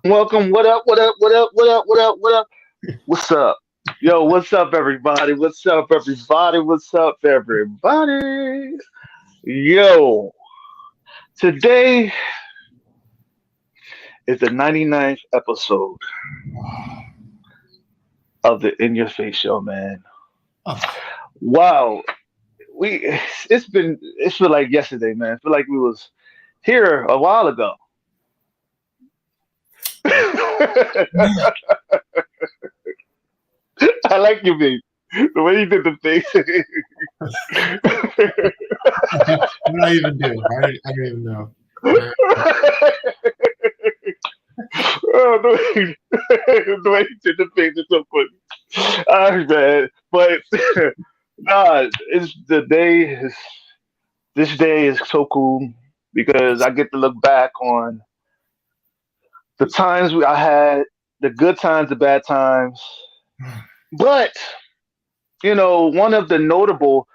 Welcome. What up? What up? What up? What up? What up? What up? What's up? Yo, what's up, everybody? What's up, everybody? What's up, everybody? Yo, today is the 99th episode of the In Your Face Show, man. Oh, Wow, we it feel like yesterday, man. It feel like we was here a while ago. man, I like you, babe. The way you did the face. what I even do? I don't even know. Uh, Oh, the way you did the face is so funny. Man. But nah, it's the day is this day is so cool because I get to look back on the times I had, the good times, the bad times. But one of the notable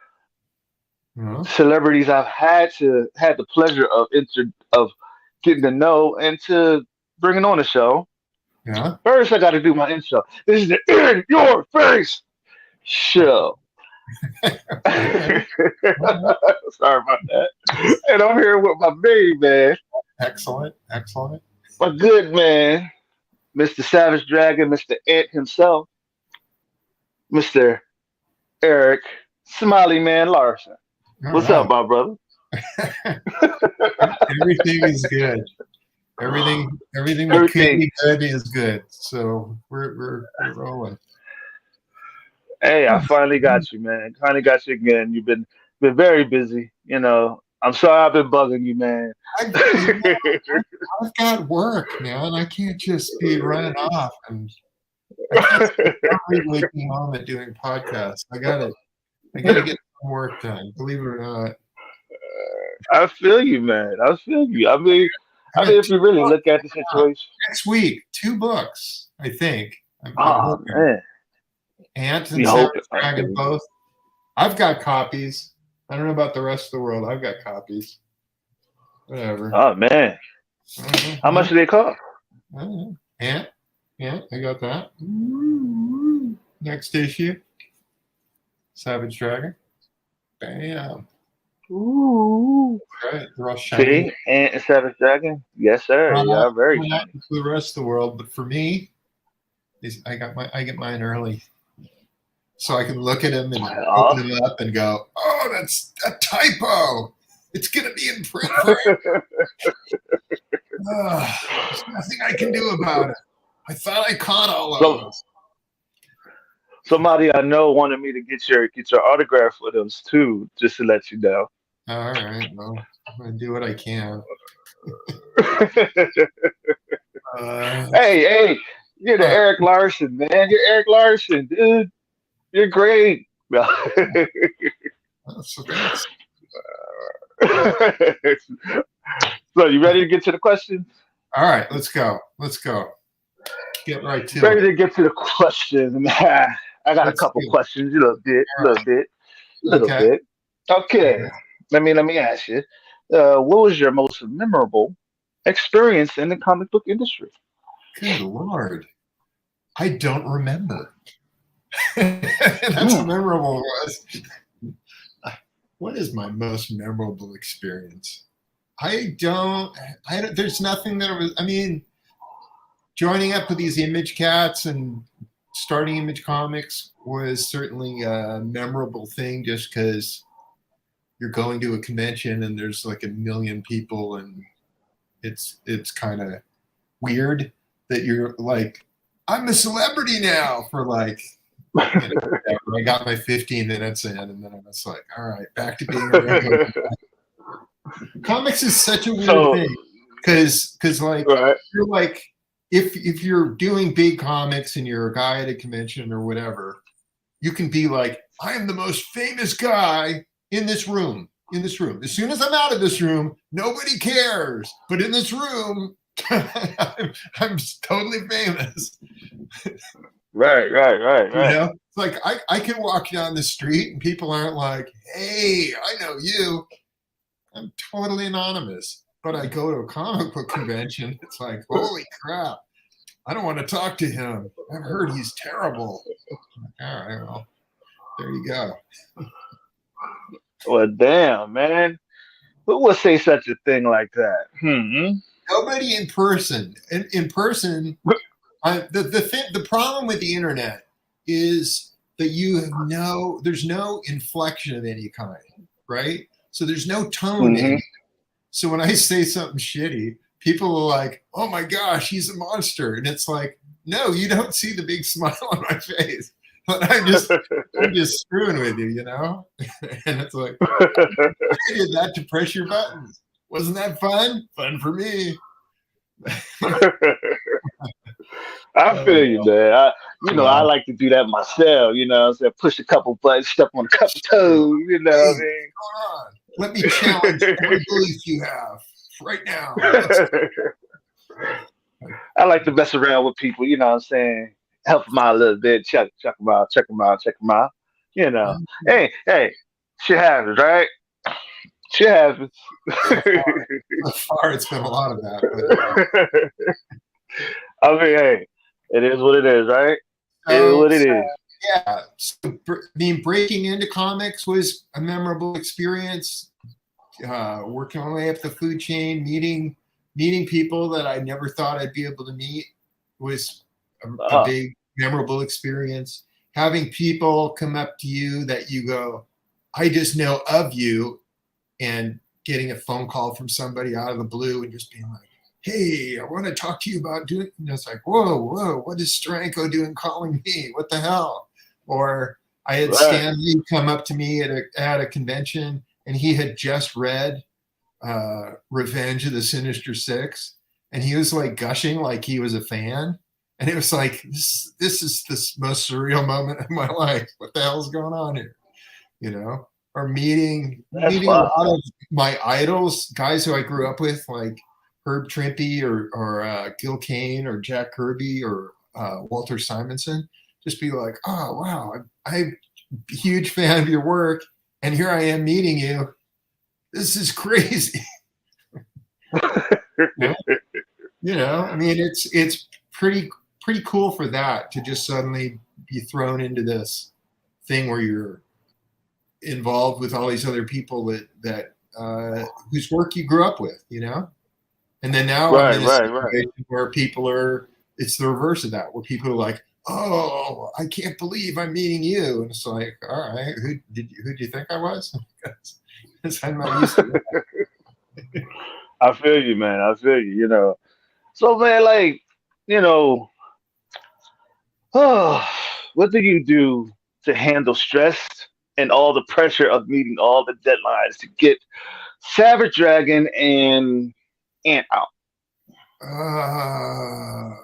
huh? celebrities I've had the pleasure of getting to know and to bringing on the show. Yeah. First, I got to do my intro. This is the In Your Face Show. All right. Sorry All right. about that. And I'm here with my main man, Excellent. Excellent. my good man, Mr. Savage Dragon, Mr. Ant himself, Mr. Eric Smiley Man Larsen. All What's up, right. my brother? Everything is good. Everything that could Everything. be good is good. So we're rolling. Hey, I finally got you, man. Finally got you again. You've been very busy. I'm sorry I've been bugging you, man. I, I've got work, man. I can't just be running off, and I can't spend every waking moment doing podcasts. I gotta get some work done. Believe it or not, I feel you, man. I feel you. I I mean, got if you really look at the situation, next week, 2 books, I think. I'm oh hoping. man, Ant and you hope Savage it. Dragon both. I've got copies. I don't know about the rest of the world. I've got copies. Whatever. Oh man, how Yeah, much do they cost? yeah. Ant, yeah, I got that. Ooh. Next issue, Savage Dragon. Bam. Ooh. Right, they're all shiny. See, and Savage Dragon. Yes, sir. Yeah, very Not shiny. for the rest of the world, but for me, I get mine early, so I can look at them and open Awesome. them up and go, "Oh, that's a typo. It's gonna be in print forever. There's nothing I can do about it. I thought I caught all of so those." somebody I know wanted me to get your autograph for those too, just to let you know. All right, well, I'm gonna do what I can. Uh, Hey, you're the uh, Eric Larson, man. You're Eric Larson, dude. You're great. so thanks. So you ready to get to the questions? All right, let's go. Let's go. Get right to Ready it. to get to the questions. I got a Let's couple do it. questions, a little bit, All right. little Okay. bit. Okay. Okay. Let me ask you. What was your most memorable experience in the comic book industry? Good Lord. I don't remember. That's Hmm. memorable was. What is my most memorable experience? I don't. There's nothing that was. I mean, joining up with these Image Cats and starting Image Comics was certainly a memorable thing, just because you're going to a convention and there's like a million people, and it's kind of weird that you're like, I'm a celebrity now for like, whatever. I got my 15 minutes in, and then I was like, all right, back to being a regular. Comics is such a weird So, thing because like right. you're like if you're doing big comics and you're a guy at a convention or whatever, you can be like, I am the most famous guy in this room. In this room. As soon as I'm out of this room, nobody cares. But in this room, I'm totally famous. You Right. know, it's like I can walk down the street and people aren't like, hey, I know you. I'm totally anonymous. But I go to a comic book convention, it's like, holy crap. I don't want to talk to him. I've heard he's terrible. All right, well, there you go. Well, damn, man. Who would say such a thing like that? Hmm. Nobody in person. In person, the problem with the internet is that there's no inflection of any kind, right? So there's no tone in Hmm. it. So when I say something shitty, people are like, "Oh my gosh, he's a monster," and it's like, no, you don't see the big smile on my face, but I'm just screwing with you, you know? And it's like, I did that to press your buttons. Wasn't that fun? Fun for me. I feel Oh, you, man. I yeah. like to do that myself. Push a couple buttons, step on a couple toes. You know Hey, what what's going on? Let me challenge every belief you have right now. I mean? I like to mess around with people. You know what I'm saying? Help them out a little bit. Check them out. Check them out. Check them out. You know. Hey, shit happens, right? Shit happens. So far, it's been a lot of that. But I mean, hey, it is what it is, right? It is so, what it is. yeah, so, I mean, breaking into comics was a memorable experience. Working my way up the food chain, meeting people that I never thought I'd be able to meet was a Uh, big memorable experience. Having people come up to you that you go, I just know of you, and getting a phone call from somebody out of the blue and just being like, hey, I want to talk to you about doing, it's like, whoa, what is Stranko doing calling me? What the hell? Or I had right. Stanley come up to me at a convention, and he had just read Revenge of the Sinister Six, and he was like gushing like he was a fan. And it was like, this is the most surreal moment of my life. What the hell's going on here? You know? Or That's meeting a fun. lot of my idols, guys who I grew up with, like Herb Trimpe or Gil Kane or Jack Kirby or Walter Simonson. Just be like, oh wow, I'm a huge fan of your work, and here I am meeting you. This is crazy. I mean, it's pretty cool for that to just suddenly be thrown into this thing where you're involved with all these other people that whose work you grew up with, And then now I'm Right, in a right, right. situation where it's the reverse of that, where people are like, oh, I can't believe I'm meeting you. And it's like, all right, who do you think I was? Because I'm not used to that. I feel you, man. I feel you. So, man, like, you know, what do you do to handle stress and all the pressure of meeting all the deadlines to get Savage Dragon and Ant out? Uh,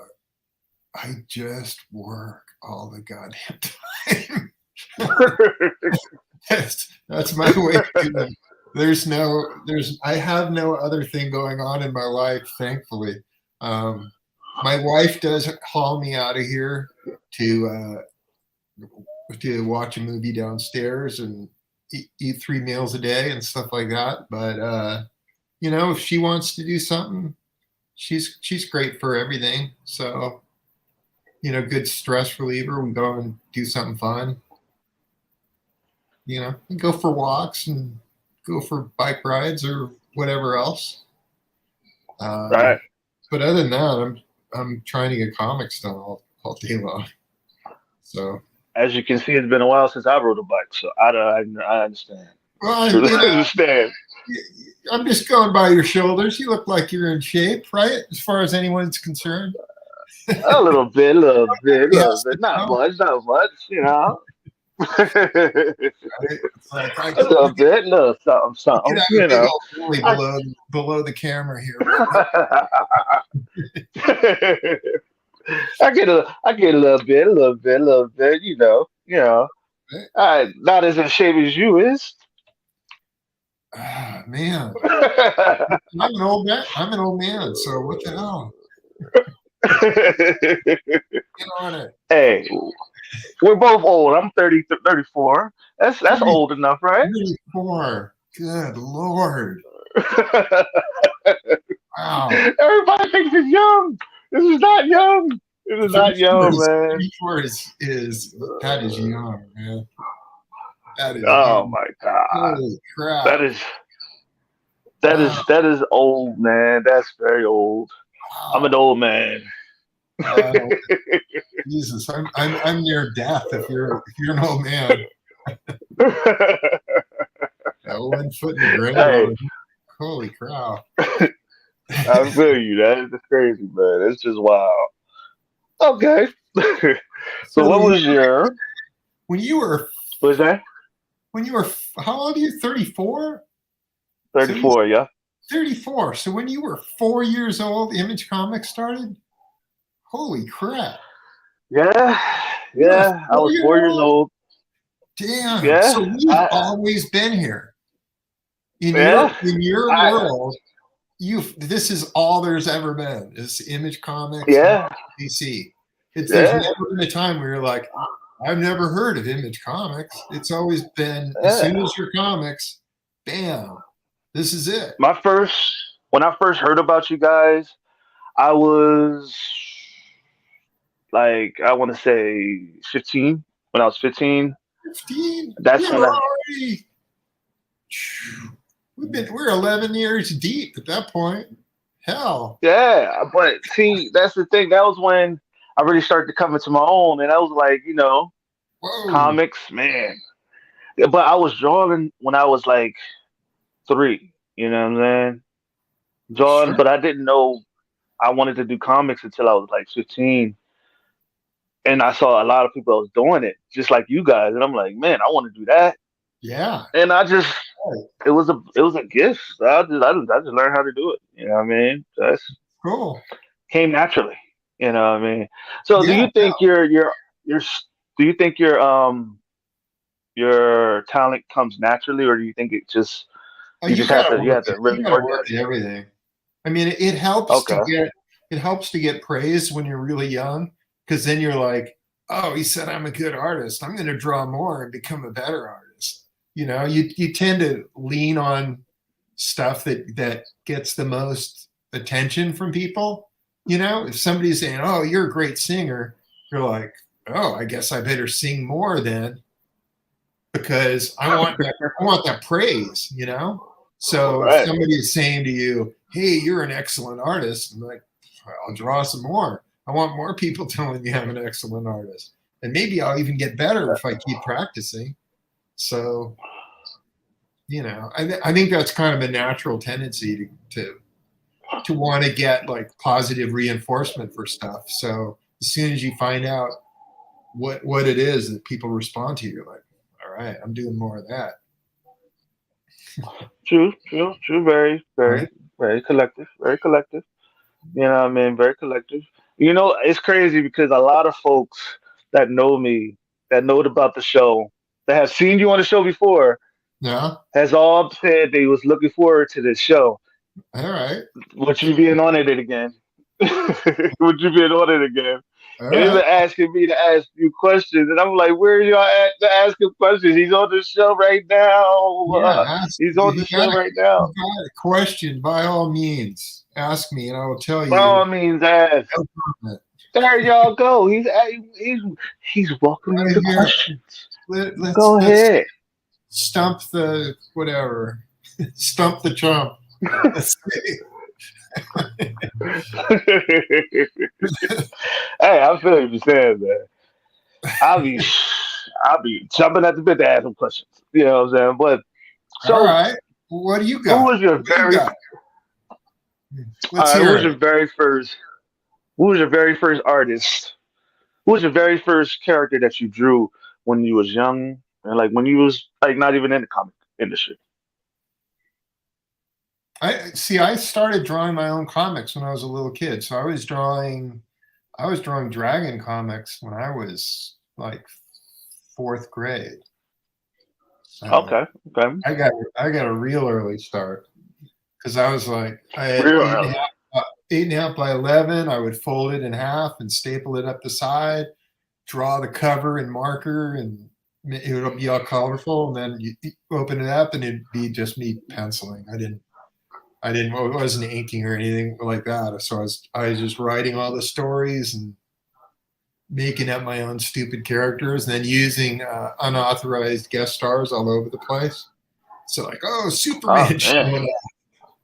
I just work all the goddamn time. That's my way of doing it. I have no other thing going on in my life, thankfully. Um, my wife does haul me out of here to watch a movie downstairs and eat 3 meals a day and stuff like that. But if she wants to do something, she's great for everything. So good stress reliever. We go and do something fun. And go for walks and go for bike rides or whatever else. Right. But other than that, I'm trying to get comics done all day long. So, As you can see, it's been a while since I rode a bike, so I understand. well, Truly understand. I'm just going by your shoulders. You look like you're in shape, right? As far as anyone's concerned. A little bit, a little bit, a Yeah, little bit. Not much, not much. A it's like I little bit, a little something, could something. have a big old belly I, below the camera here, but I get a little bit, a little bit, a little bit. no. Not as in shape as you is. Ah, man, I'm an old man. I'm an old man. So what the hell? Get on it. Hey, we're both old. I'm 30, 34. That's old enough, right? 34. Good Lord. Wow. Everybody thinks it's young. This is not young. It is not 34 young, is, man. 34 is that is young, man. That is Oh young. my god, Holy crap. that is Wow. that is old, man. That's very old. I'm an Wow. old man. Wow. Jesus, I'm near death if you're an old man. One foot in the Hey, ground. Holy crap. I feel you. That is crazy, man. It's just wild. Okay. So So what you was your when you were was that? when you were how old are you? 34? So you 34, yeah. 34. So when you were 4 years old, Image Comics started? Holy crap. Yeah. You were a Yeah. I was 4 years 4 year old? old. Damn. So Yeah. we've always been here. In your Yeah. in your I world, this is all there's ever been is Image Comics, yeah. DC. There's Yeah. never been a time where you're like, I've never heard of Image Comics. It's always been as Yeah. soon as your comics, bam, this is it. My first when I first heard about you guys, I was like I want to say 15. When I was 15, 15. We that's when were I already we're 11 years deep at that point. Hell. yeah, but see, that's the thing. That was when I really started to come into my own, and I was like, Whoa. comics, man. Yeah, but I was drawing when I was like 3. You know what I'm saying? Drawing, Sure. but I didn't know I wanted to do comics until I was like 15, and I saw a lot of people was doing it, just like you guys, and I'm like, man, I want to do that, Yeah. and I just Right. it was a gift. I just learned how to do it. You know what I mean? That's Cool. came naturally. You know what I mean? So do Yeah. you think your do you think your talent comes naturally, or do you think it just Oh, you gotta you work have to you really gotta work at work it? at everything. I mean, Okay. it helps to get praise when you're really young, because then you're like, oh, he said I'm a good artist. I'm going to draw more and become a better artist. You tend to lean on stuff that gets the most attention from people. If somebody's saying, "Oh, you're a great singer," you're like, "Oh, I guess I better sing more then." Because I want that praise. All So if right. somebody is saying to you, "Hey, you're an excellent artist," I'm like, I'll draw some more. I want more people telling me I'm an excellent artist, and maybe I'll even get better if I keep practicing. So I think that's kind of a natural tendency to want to get like positive reinforcement for stuff. So as soon as you find out what it is that people respond to, you're like, all right, I'm doing more of that. True, true, true. Very, Right? very, very collective. Very collective. You know what I mean? Very collective. It's crazy because a lot of folks that know me, that know about the show, that have seen you on the show before, Yeah. has all said they was looking forward to this show. All right. Would you being on it again? Would you being on it again? All And even right. asking me to ask you questions, and I'm like, "Where are y'all at to ask him questions? He's on the show right now. Yeah. Ask He's on the you got show a, right now. you got a question, by all means, ask me and I will tell By you. all means, ask. No comment. There y'all go. He's he's welcoming Right the here. questions. Let's Go ahead. stump the whatever. Stump the chump. Let's see. Hey, I feel you saying that. I'll be I'll be jumping at the bit to ask him questions. You know what I'm saying? But All so right. What do you who got? was your What do you very got? all Let's right, hear it. who was your very first artist? Who was your very first character that you drew when you was young and like when you was like not even in the comic industry? I started drawing my own comics when I was a little kid. So I was drawing Dragon comics when I was like fourth grade. So Okay, okay. I got a real early start because I was like I had Real eight and a early. half, 8.5 by 11. I would fold it in half and staple it up the side, draw the cover in marker, and it would be all colorful. And then you open it up, and it'd be just me penciling. I wasn't inking or anything like that. So I was just writing all the stories and making up my own stupid characters and then using unauthorized guest stars all over the place. So like, oh, Oh Superman man. showing up.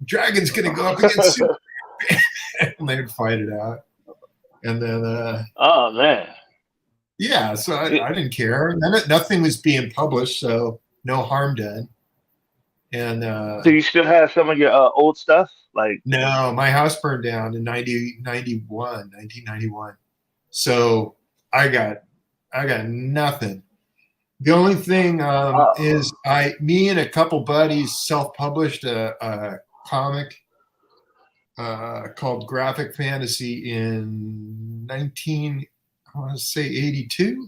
Dragon's gonna go up against Superman, and they'd fight it out. And then, Oh man. yeah, so Yeah. I didn't care. And then nothing was being published, so no harm done. And Do you still have some of your old stuff? Like, no, my house burned down in 1991. So I got I got nothing. The only thing oh, is me and a couple buddies self-published a comic called Graphic Fantasy in 19, I want to say 82,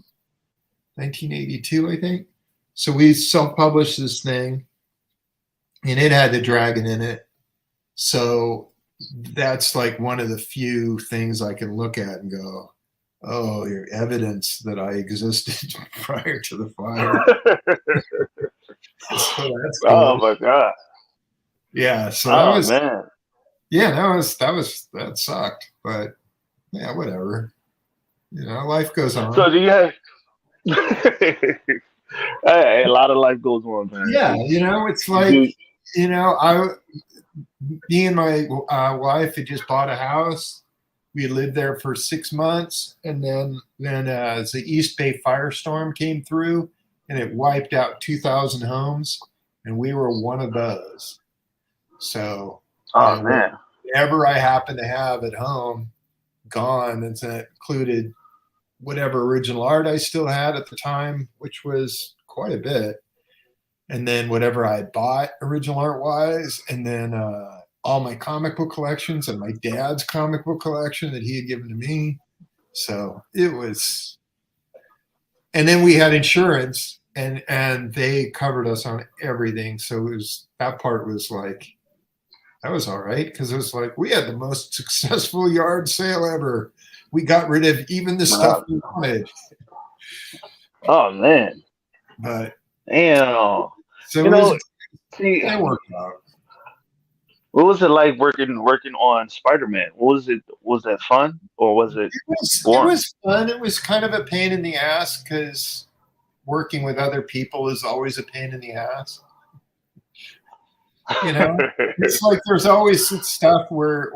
1982, I think. So we self-published this thing, and it had the dragon in it. So that's like one of the few things I can look at and go, oh, your evidence that I existed prior to the fire. So that's oh cool. my god. Yeah. So that Oh was, man. yeah, that sucked. But yeah, whatever. You know, life goes So on. do you have? Hey, a lot of life goes on, man. Yeah. You know, it's like, Do you know, me and my wife had just bought a house. We lived there for 6 months, and then as the East Bay firestorm came through, and it wiped out 2,000 homes, and we were one of those. So, you oh know, man. whatever I happen to have at home, gone. And that included whatever original art I still had at the time, which was quite a bit, and then whatever I had bought original art wise, and then all my comic book collections and my dad's comic book collection that he had given to me. So it was, and then we had insurance, and they covered us on everything. So it was, that part was like, that was all right, because it was like we had the most successful yard sale ever. We got rid of even the stuff Oh, we wanted, oh man. but Damn. so You it was, know, see, it worked out. what was it like working on Spider-Man? What was it? Was that fun or was it It boring? was fun. It was kind of a pain in the ass because working with other people is always a pain in the ass. You know, it's like there's always stuff where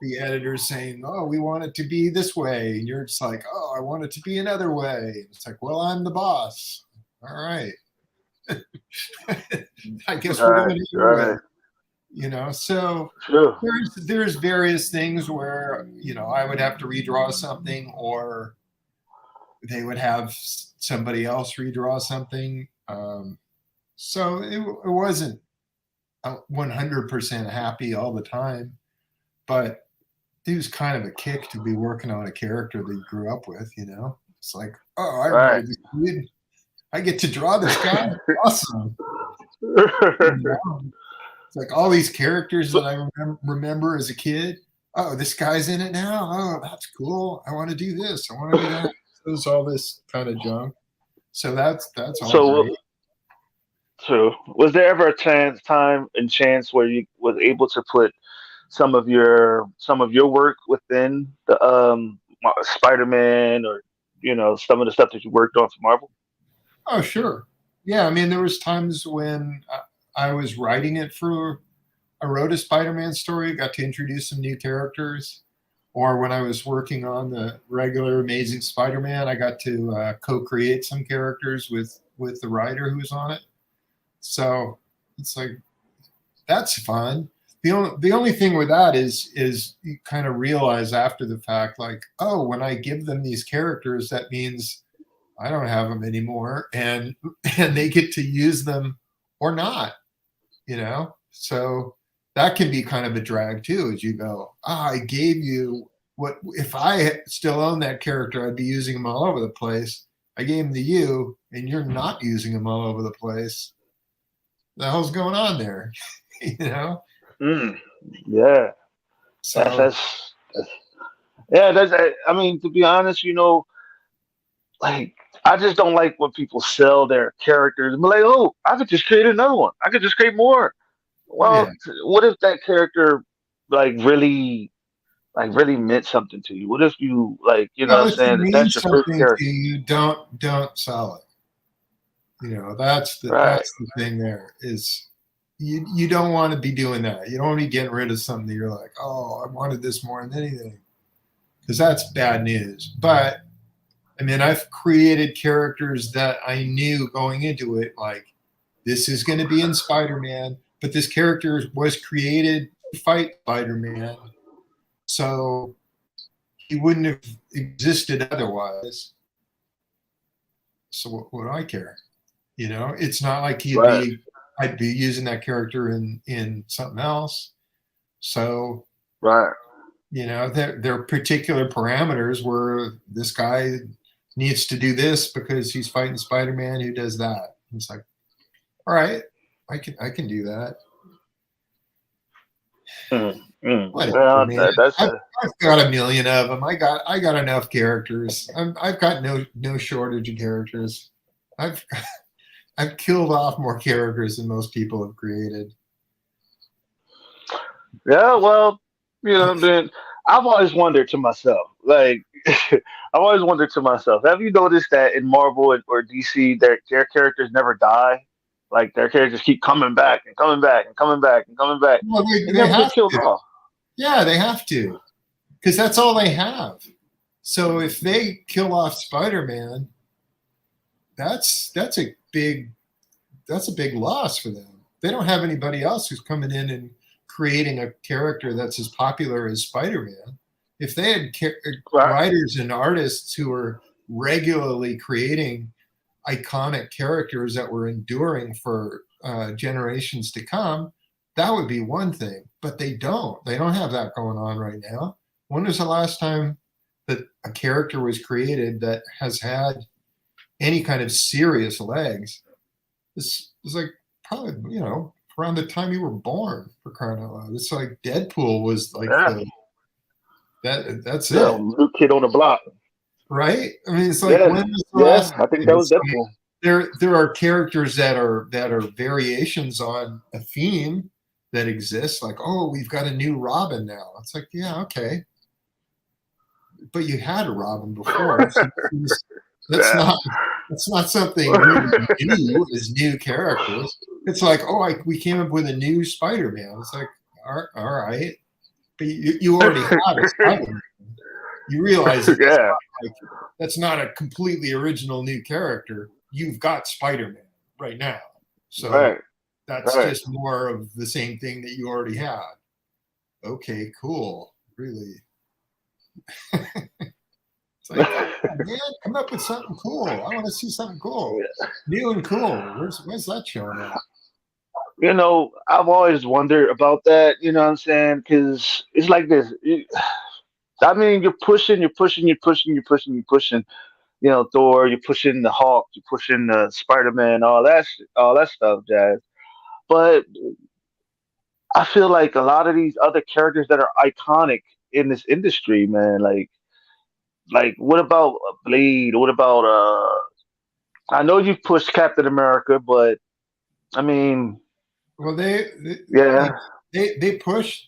the editor's saying, "Oh, we want it to be this way," and you're just like, "Oh, I want it to be another way." It's like, "Well, I'm the boss. All right, I guess we're Right, doing it your way." right. You know, so Sure. there's various things where, you know, I would have to redraw something, or they would have somebody else redraw something. So it wasn't 100% happy all the time, but it was kind of a kick to be working on a character that you grew up with. You know, it's like, oh, I remember Right. this kid. I get to draw this guy. Awesome. You know? It's like all these characters that I remember as a kid. Oh, this guy's in it now. Oh, that's cool. I want to do this. I want to do that. So there's all this kind of junk. So that's all so, great. so was there ever a time and chance where you was able to put some of your work within the Spider-Man or some of the stuff that you worked on for Marvel? Oh, sure. Yeah, I mean, there was times when I was writing it for. I wrote a Spider-Man story, got to introduce some new characters, or when I was working on the regular Amazing Spider-Man, I got to co-create some characters with the writer who was on it. So it's like that's fun. The only thing with that is you kind of realize after the fact, like, oh, when I give them these characters, that means I don't have them anymore, and they get to use them or not, you know. So that can be kind of a drag too, as you go, I gave you what, if I still own that character, I'd be using them all over the place. I gave them to you, and you're not using them all over the place. The hell's going on there? You know. Mm, yeah, that's So that's, that's yeah. That's I mean, to be honest, like I just don't like when people sell their characters and be like, oh, I could just create another one. I could just create more. yeah, Well, what if that character like really? like really meant something to you? What if you like, you know what Well, I'm if it saying? If that's means your first something to character, you, don't sell it. right? That's the thing. There is you don't want to be doing that. You don't want to be getting rid of something that you're like, oh, I wanted this more than anything, because that's bad news. But I mean, I've created characters that I knew going into it, like this is going to be in Spider-Man, but this character was created to fight Spider-Man, so he wouldn't have existed otherwise. So what would I care? It's not like Right, I'd be using that character in something else. So right. there are particular parameters where this guy needs to do this because he's fighting Spider-Man who does that. It's like, all right, I can do that. Mm, mm. Whatever, Well, man. that's I've, a I've got a million of them. I got enough characters. I've got no shortage of characters. I've I've killed off more characters than most people have created. yeah. Well, then I've always wondered to myself, like, I've always wondered to myself, have you noticed that in Marvel or DC, their characters never die? Like their characters keep coming back and coming back and coming back and coming back. Well, They they never get have killed to. off. Yeah, they have to, because that's all they have. So if they kill off Spider-Man, that's a big loss for them. They don't have anybody else who's coming in and creating a character that's as popular as Spider-Man. If they had Right. writers and artists who are regularly creating iconic characters that were enduring for generations to come, that would be one thing. But they don't. They don't have that going on right now. When was the last time that a character was created that has had any kind of serious legs? It's like probably around the time you were born, for crying out loud. It's like Deadpool was like Yeah. that's Yeah. it, New Kid on the Block. right? I mean, it's like, Yeah. when was the Yeah. last I think time? that was It's like Deadpool. there are characters that are variations on a theme that exists. Like, oh, we've got a new Robin now. It's like, yeah, okay, but you had a Robin before. So that's Yeah. not that's not something really new as new characters. It's like, oh, we came up with a new Spider-Man. It's like, all right, but you already had a Spider-Man. You realize that Yeah. that's not a completely original new character. You've got Spider-Man right now, so Right. that's Right. just more of the same thing that you already had. Okay, cool. Really, it's like, come on, man, come up with something cool. I want to see something cool, new and cool. Where's that showing up? I've always wondered about that. You know what I'm saying? Because it's like this. I mean, you're pushing, you're pushing, you're pushing, you're pushing, you're pushing. Thor, you're pushing the Hulk, you're pushing the Spider Man, all that stuff, Jazz. But I feel like a lot of these other characters that are iconic in this industry, man, like what about Blade? What about I know you've pushed Captain America, but I mean, Well, yeah, they push.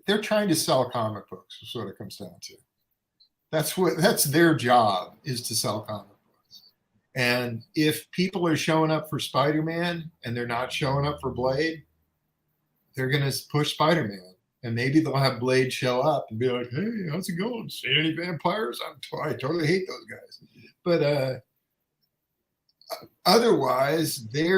They're trying to sell comic books. Is what it comes down to. That's their job, is to sell comic books. And if people are showing up for Spider-Man and they're not showing up for Blade, they're going to push Spider-Man. And maybe they'll have Blade show up and be like, "Hey, how's it going? See any vampires? I totally hate those guys." But otherwise, they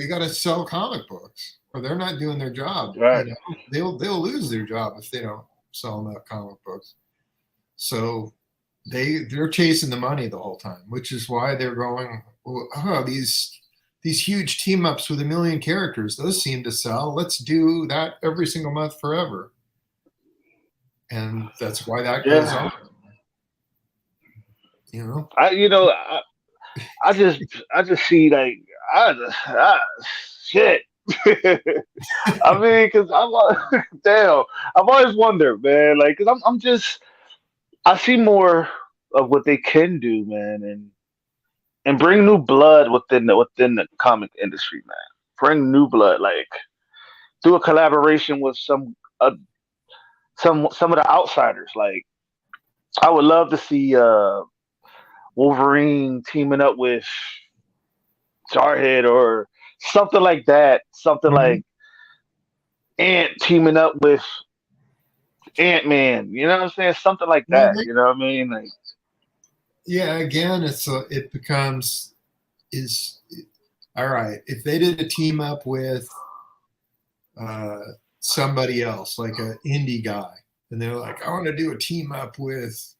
got to sell comic books, or they're not doing their job. right, They'll lose their job if they don't sell enough comic books. So they're chasing the money the whole time, which is why they're going, oh, these huge team ups with a million characters, those seem to sell. Let's do that every single month forever. And that's why that goes yeah. on. You know, I you know I, I just I just see like I shit. I mean, because damn, I've always wondered, man. Like, because I'm just I see more of what they can do, man, and bring new blood within the comic industry, man. Bring new blood, like do a collaboration with some. some of the outsiders. Like I would love to see Wolverine teaming up with Jarhead or something like that. Something Mhm. like Ant teaming up with Ant Man. You know what I'm saying? Something like Well, that. You know what I mean? Like yeah, again, it becomes is all right. If they did a team up with uh, somebody else, like an indie guy, and they're like, I want to do a team up with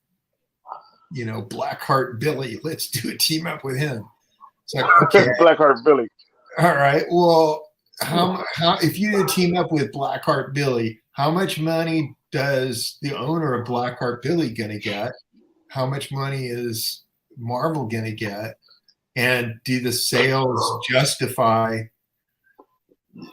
Blackheart Billy. Let's do a team up with him. It's like, okay, Blackheart Billy. all right. Well, how if you did team up with Blackheart Billy, how much money does the owner of Blackheart Billy gonna get? How much money is Marvel gonna get? And do the sales justify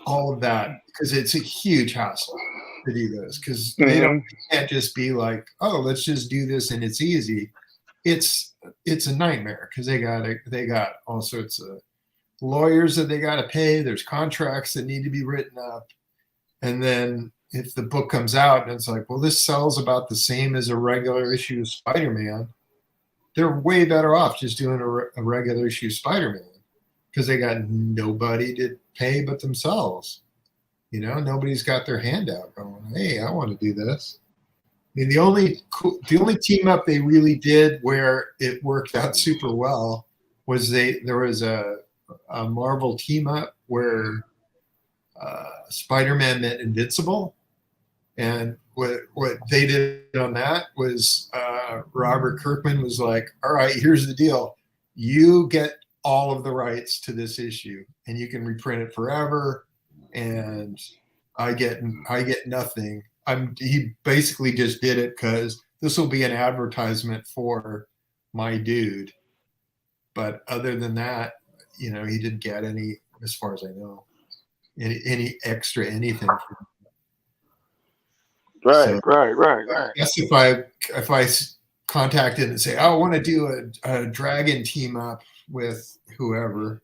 all of that? Because it's a huge hassle to do those. Because Hmm. can't just be like, oh, let's just do this and it's easy. It's a nightmare because they got all sorts of lawyers that they got to pay. There's contracts that need to be written up, and then if the book comes out and it's like, well, this sells about the same as a regular issue of Spider-Man, they're way better off just doing a regular issue of Spider-Man because they got nobody to pay but themselves. Nobody's got their hand out going, hey, I want to do this. I mean, the only team up they really did where it worked out super well was there was a Marvel team up where Spider-Man met Invincible, and what they did on that was Robert Kirkman was like, "All right, here's the deal: you get all of the rights to this issue, and you can reprint it forever, and I get nothing." He basically just did it because this will be an advertisement for my dude, but other than that, he didn't get any, as far as I know, any extra anything. Right, So right, right, I right. guess if I contacted and say, oh, I want to do a dragon team up with whoever,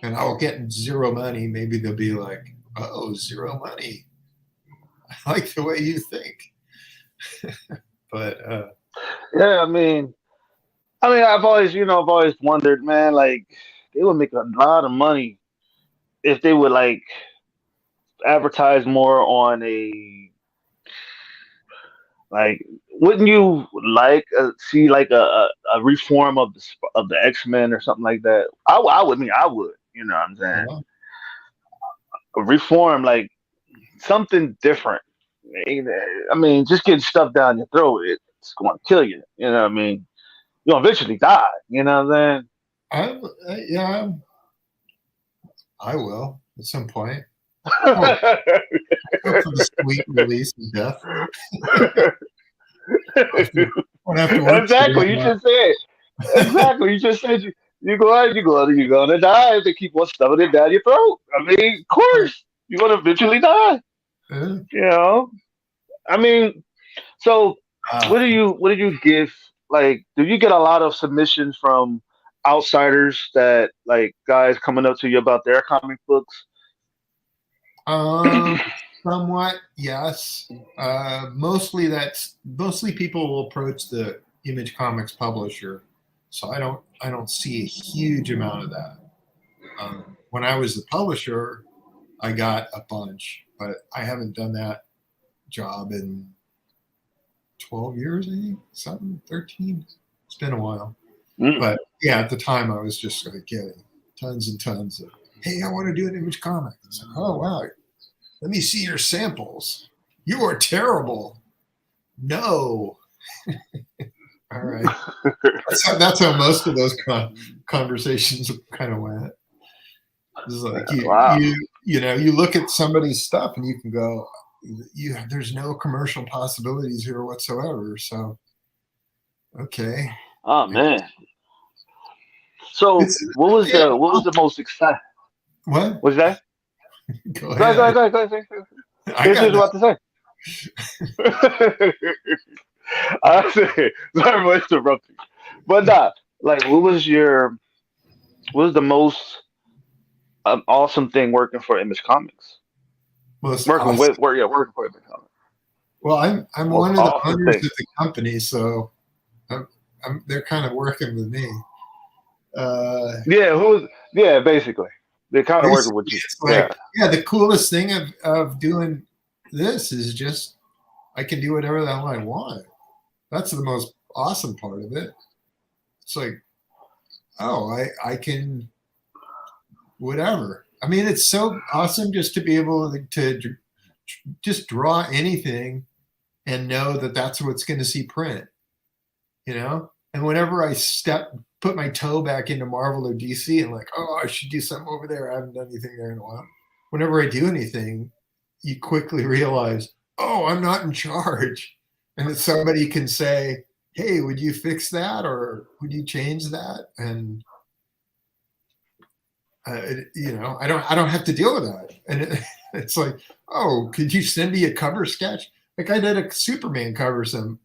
and I'll get zero money, maybe they'll be like, oh, zero money. I like the way you think. But Yeah, I mean, I've always wondered, man. Like, they would make a lot of money if they would like advertise more on a like. Wouldn't you like see like a reform of the X-Men or something like that? I would mean I would. You know what I'm saying? well, A reform like something different. I mean, just getting stuff down your throat, it's going to kill you. You know what I mean? You'll eventually die. You know what I'm I yeah, I will at some point. Oh, saying? go for the sweet release of death. Won't have to work so Exactly. You damn just said. Exactly. You just said you're going to die if they keep on stuffing it down your throat. I mean, of much. course, you're going to eventually die. Uh, You know. I mean, so uh, what do you give? Like, do you get a lot of submissions from outsiders that like guys coming up to you about their comic books? Um, somewhat, yes. Mostly people will approach the Image Comics publisher, so I don't see a huge amount of that. When I was the publisher, I got a bunch, but I haven't done that job in 12 years, I think, something 13. It's been a while, Mm. but yeah, at the time I was just like getting tons and tons of, hey, I want to do an Image comic. It's like, oh wow, let me see your samples. You are terrible. No. All right. That's how most of those conversations kind of went. It's like Wow. you look at somebody's stuff and you can go, there's no commercial possibilities here whatsoever. So okay, Oh man. So it's yeah. what was the most exciting? What? What's that? Go Go ahead, go ahead, ahead. go ahead, go ahead. I Here's got what no. I was about to say. I said, sorry for interrupting. But nah, like, what was the most awesome thing working for Image Comics? Most awesome. Working for Image Comics. Well, I'm Most one of the awesome owners thing. of the company, so they're kind of working with me. Uh, Yeah, yeah, basically. They're kind of working Basically, with you. it's Yeah. like, yeah, the coolest thing of doing this is just I can do whatever the hell I want. That's the most awesome part of it. It's like, oh, I can whatever. I mean, it's so awesome just to be able to just draw anything and know that that's what's going to see print, you know? And whenever I put my toe back into Marvel or DC and like, oh, I should do something over there. I haven't done anything there in a while. Whenever I do anything, you quickly realize, oh, I'm not in charge. And that somebody can say, hey, would you fix that? Or would you change that? And I don't have to deal with that. And it's like, oh, could you send me a cover sketch? Like I did a Superman cover some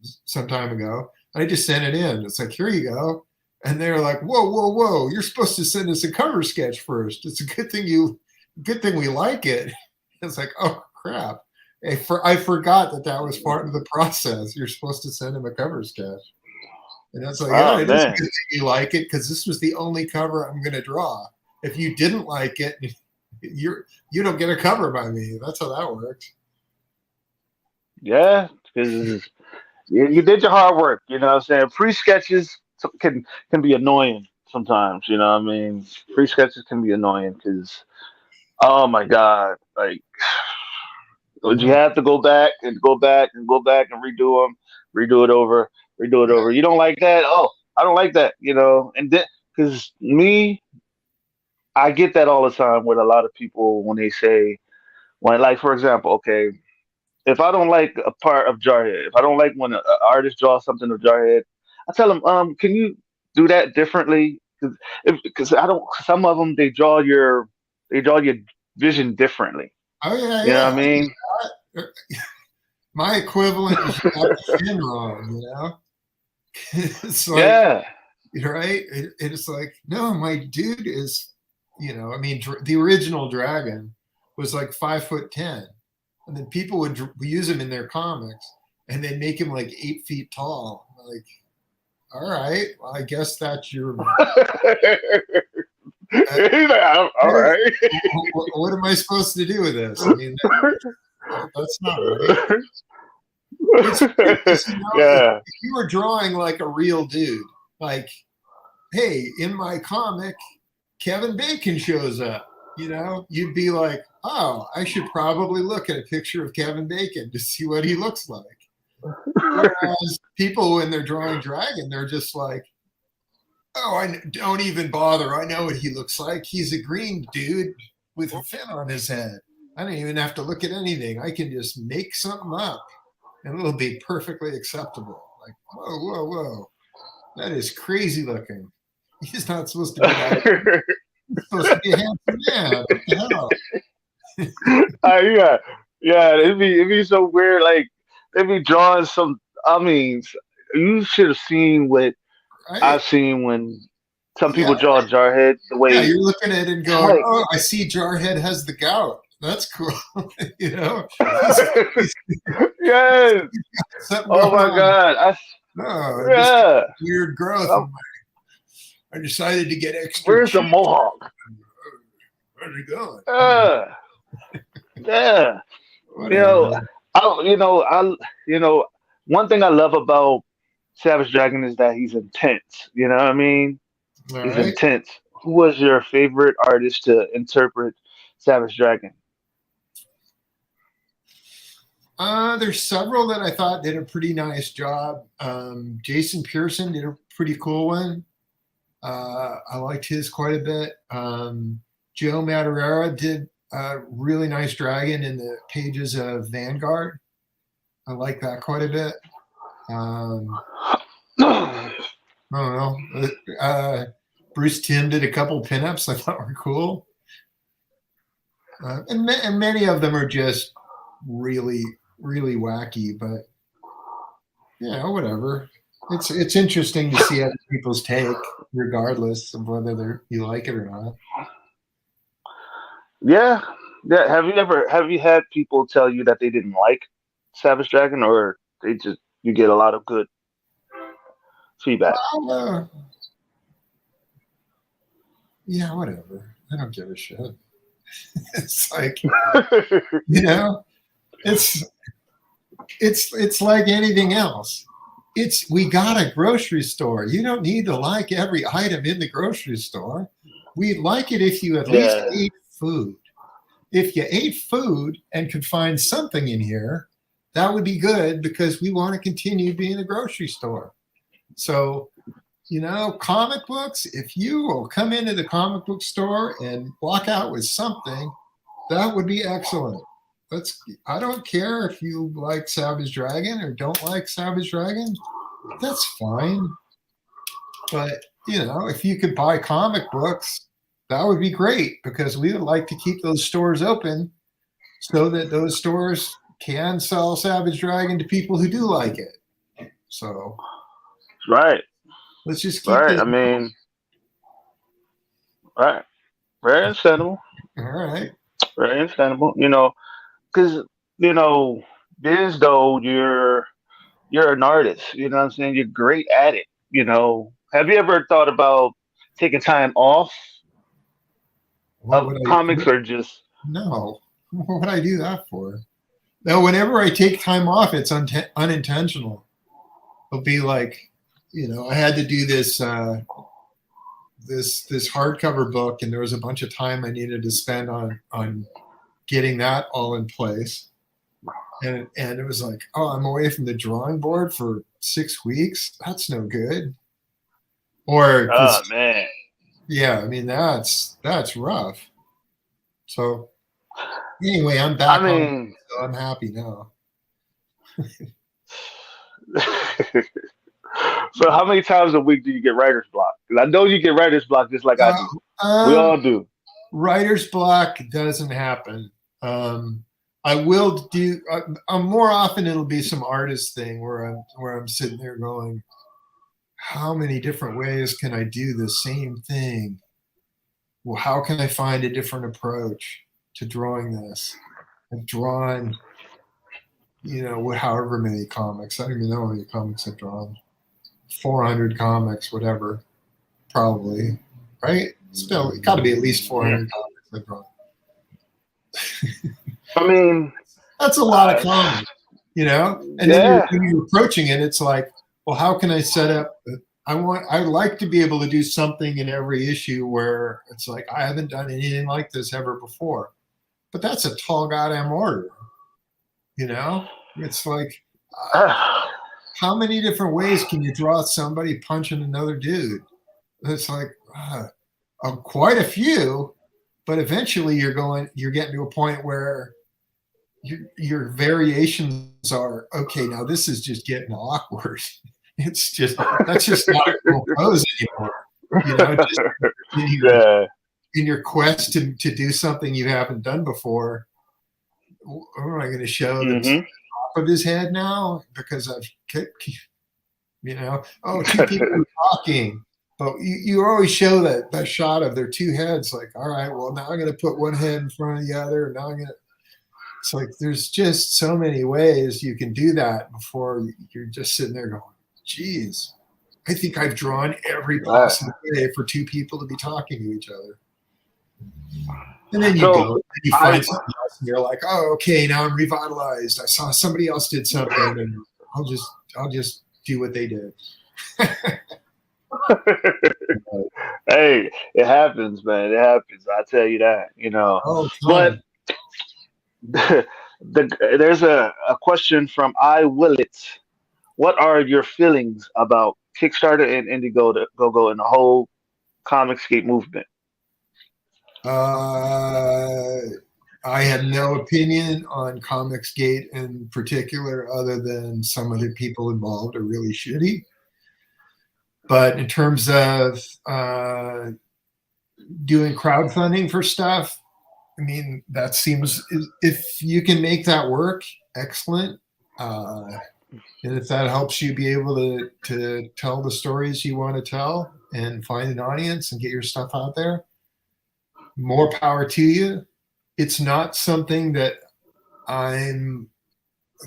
time ago. I just sent it in. It's like, here you go. And they're like, whoa, whoa, whoa! You're supposed to send us a cover sketch first. It's a good thing we like it. It's like, oh crap! I forgot that was part of the process. You're supposed to send him a cover sketch, and that's like, yeah, Oh it is a man. good thing you like it because this was the only cover I'm going to draw. If you didn't like it, you don't get a cover by me. That's how that works. Yeah, because you did your hard work. You know what I'm saying? Pre sketches can be annoying sometimes. You know what I mean? Pre sketches can be annoying because oh my god, like would you Yeah, have to go back and go back and go back and redo them, redo it over, redo it yeah. over. You don't like that? Oh, I don't like that. You know, and then because me, I get that all the time with a lot of people when they say when like for example, okay, if I don't like a part of Jarhead, if I don't like when an artist draws something of Jarhead, I tell them, can you do that differently? Because I don't. Some of them they draw your vision differently. Oh yeah, You know what yeah. I mean? My equivalent is you got the pin wrong. You know, it's like Yeah. right. It's like no, my dude is. I mean, the original dragon was like 5'10", and then people would use him in their comics, and they make him like 8 feet tall. Like, all right, well, I guess that's your. Uh, He's like, all right. what am I supposed to do with this? I mean, that's not right. It's weird because Yeah. if you were drawing like a real dude, like, hey, in my comic, Kevin Bacon shows up. You'd be like, oh, I should probably look at a picture of Kevin Bacon to see what he looks like. Whereas people, when they're drawing Dragon, they're just like, oh, I don't even bother. I know what he looks like. He's a green dude with a fin on his head. I don't even have to look at anything. I can just make something up and it'll be perfectly acceptable. Like, whoa, whoa, whoa. That is crazy looking. He's not supposed to be that. He's supposed to be a handsome man. What the hell? Yeah, yeah. It'd be so weird. Like they'd be drawing some. I mean, you should have seen what Right? I've seen when some Yeah. people draw Jarhead the Yeah. way You're looking at it and going, like oh, I see Jarhead has the gout. That's cool. He's yes. something Oh going my on. god. No, I just got Yeah. weird growth. Um, I decided to get extra where's the cheap. mohawk? Where's it going? Yeah. You know, Whatever. you know, one thing I love about Savage Dragon is that he's intense. You know what I mean? All He's right. intense. Who was your favorite artist to interpret Savage Dragon? There's several that I thought did a pretty nice job. Jason Pearson did a pretty cool one. I liked his quite a bit. Joe Madureira did a really nice dragon in the pages of Vanguard. I like that quite a bit. I don't know. Bruce Timm did a couple pinups I thought were cool. And many of them are just really, really wacky, but whatever. It's interesting to see other people's take, regardless of whether you like it or not. Yeah, yeah. Have you had people tell you that they didn't like? Savage Dragon, or they just you get a lot of good feedback? Well, yeah, whatever. I don't give a shit. It's like, you know, it's it's like anything else. We got a grocery store. You don't need to like every item in the grocery store. We like it if you at least Yeah, ate food. If you ate food and could find something in here, that would be good because we want to continue being a grocery store. So, comic books, if you will come into the comic book store and walk out with something, that would be excellent. I don't care if you like Savage Dragon or don't like Savage Dragon. That's fine. But, if you could buy comic books, that would be great because we would like to keep those stores open so that those stores can sell Savage Dragon to people who do like it. So right, let's just keep right. the. I mean, right, very understandable, All right. very understandable. Because you know, Biz, though you're an artist. You know what I'm saying? You're great at it. Have you ever thought about taking time off What of would comics, I? or just No. What would I do that for? No, whenever I take time off, it's unintentional. It'll be like, I had to do this hardcover book, and there was a bunch of time I needed to spend on getting that all in place. And it was like, oh, I'm away from the drawing board for 6 weeks. That's no good. Or oh because man? yeah, I mean that's rough. So anyway, I'm I back home, mean, so I'm happy now. so how many times a week do you get writer's block? Because I know you get writer's block just like I Uh, do. We um, all do. Writer's block doesn't happen. I will do more often. It'll be some artist thing where I'm sitting there going, how many different ways can I do the same thing? Well, how can I find a different approach to drawing this? I've drawn, however many comics. I don't even know how many comics I've drawn. 400 comics, whatever, probably. Right? Still, it got to be at least Yeah. 400 comics I've drawn. I mean, That's a lot of uh, comics, And then yeah. when you're approaching it, it's like, well, how can I set up? I like to be able to do something in every issue where it's like I haven't done anything like this ever before. But that's a tall goddamn order, It's like, how many different ways can you draw somebody punching another dude? It's like quite a few, but eventually you're getting to a point where your variations are okay. Now this is just getting awkward. That's just not a cool pose anymore. Just Yeah. in your quest to do something you haven't done before. What am I going to show that's Hmm. top of his head now? Because I've two people are talking. But you always show that shot of their two heads, like, all right, well, now I'm going to put one head in front of the other. And now I'm going to. It's like there's just so many ways you can do that before you're just sitting there going, geez, I think I've drawn every Right. possible way for two people to be talking to each other. And then you So go and you I find something else and you're like, oh, okay, now I'm revitalized. I saw somebody else did something and I'll just do what they did. hey, it happens, man. It happens. I tell you that. Oh, But time. there's a question from I Will It. What are your feelings about Kickstarter and Indiegogo Go and the whole Comicscape movement? Uh, I have no opinion on Comicsgate in particular, other than some of the people involved are really shitty. But in terms of doing crowdfunding for stuff, I mean, that seems, if you can make that work, excellent. And if that helps you be able to tell the stories you want to tell and find an audience and get your stuff out there, more power to you. It's not something that I'm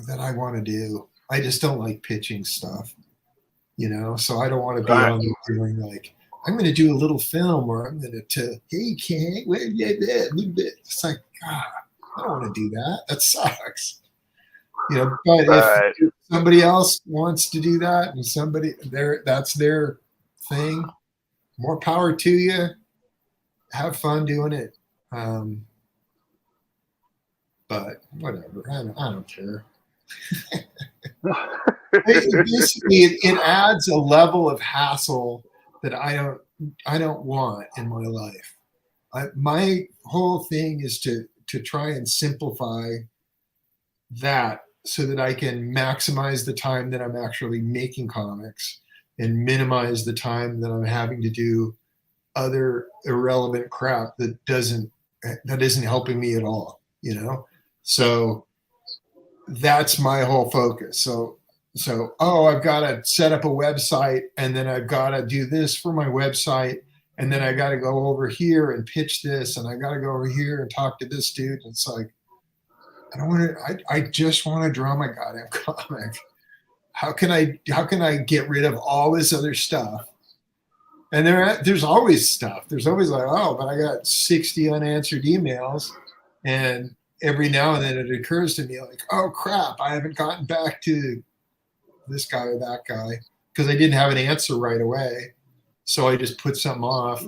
that I want to do. I just don't like pitching stuff, so I don't want to be Right. on there doing like, I'm going to do a little film or I'm going to, hey, King, it's like, God, I don't want to do that. That sucks. But Right. if somebody else wants to do that and that's their thing, more power to you. Have fun doing it. Um, but whatever. I don't care. Basically, it adds a level of hassle that I don't want in my life. My whole thing is to try and simplify that so that I can maximize the time that I'm actually making comics and minimize the time that I'm having to do other irrelevant crap that isn't helping me at all. So that's my whole focus. So I've got to set up a website and then I've got to do this for my website and then I got to go over here and pitch this and I got to go over here and talk to this dude. And it's like, I don't want to. I just want to draw my goddamn comic. How can I get rid of all this other stuff? And there's always stuff. There's always like, oh, but I got 60 unanswered emails, and every now and then it occurs to me like, oh crap, I haven't gotten back to this guy or that guy because I didn't have an answer right away. So I just put something off,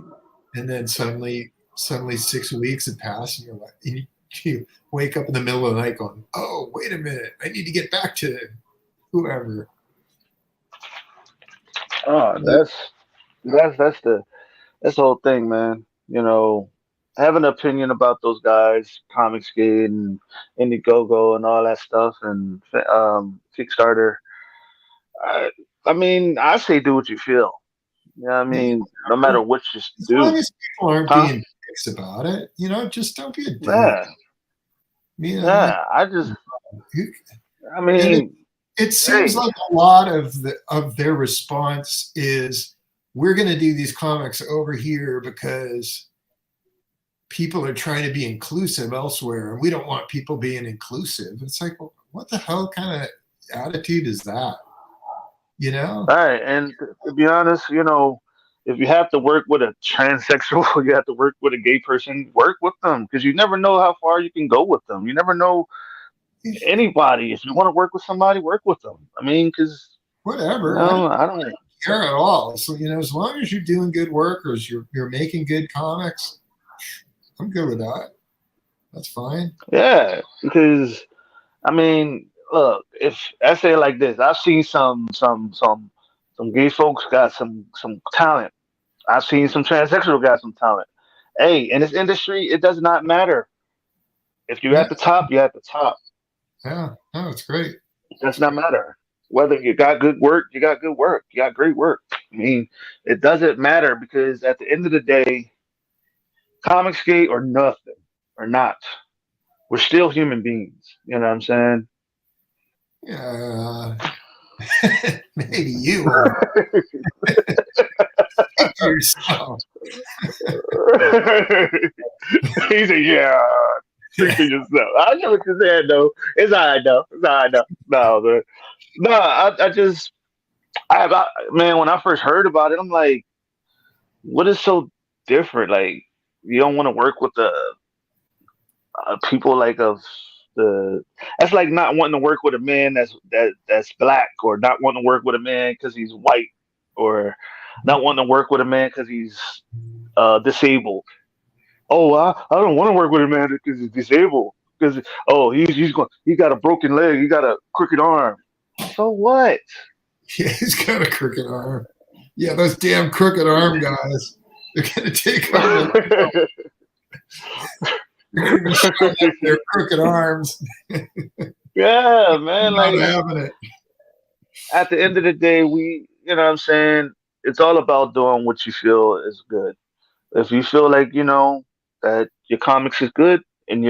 and then suddenly 6 weeks have passed, and you're like, and you wake up in the middle of the night going, oh, wait a minute, I need to get back to whoever. Oh, that's the whole thing, man. I have an opinion about those guys, Comicsgate and Indiegogo and all that stuff, and Kickstarter. I, I mean, I say do what you feel. I mean, no matter what you As long do, as people aren't huh? being dicks about it, just don't be a dick. Yeah, You know, yeah. I and mean, it seems hey, like a lot of their response is, we're going to do these comics over here because people are trying to be inclusive elsewhere, and we don't want people being inclusive. It's like, well, what the hell kind of attitude is that? You know? all right. And to be honest, if you have to work with a transsexual, you have to work with a gay person, work with them because you never know how far you can go with them. You never know anybody. If you want to work with somebody, work with them. I mean, because Whatever. I don't I don't. care at all. So as long as you're doing good work or you're making good comics, I'm good with that. That's fine. Yeah, because I mean, look, if I say it like this, I've seen some gay folks got some talent. I've seen some transsexual got some talent. Hey, in this industry, it does not matter. If you're Yeah, at the top, you're at the top. yeah. No, it's great. It does not matter. Whether you got good work, you got good work, you got great work. I mean, it doesn't matter because at the end of the day, comic skate or nothing or not, we're still human beings. You know what I'm saying? Yeah. Maybe you are yourself. He said, "Yeah, speak for yourself." I know what you're saying, though. It's all right, though. It's all right, though. No, but no, I just, man, when I first heard about it, I'm like, what is so different? Like, you don't want to work with the people like of the. That's like not wanting to work with a man that's black, or not wanting to work with a man because he's white, or not wanting to work with a man because he's disabled. Oh, I don't want to work with a man because he's disabled. Because he got a broken leg, he got a crooked arm. So what? Yeah, he's got a crooked arm. Yeah, those damn crooked arm guys. They're gonna take over. They're gonna be showing up their crooked arms. Yeah, They're man. not Like having it. at the end of the day, you know what I'm saying? It's all about doing what you feel is good. If you feel like, that your comics is good and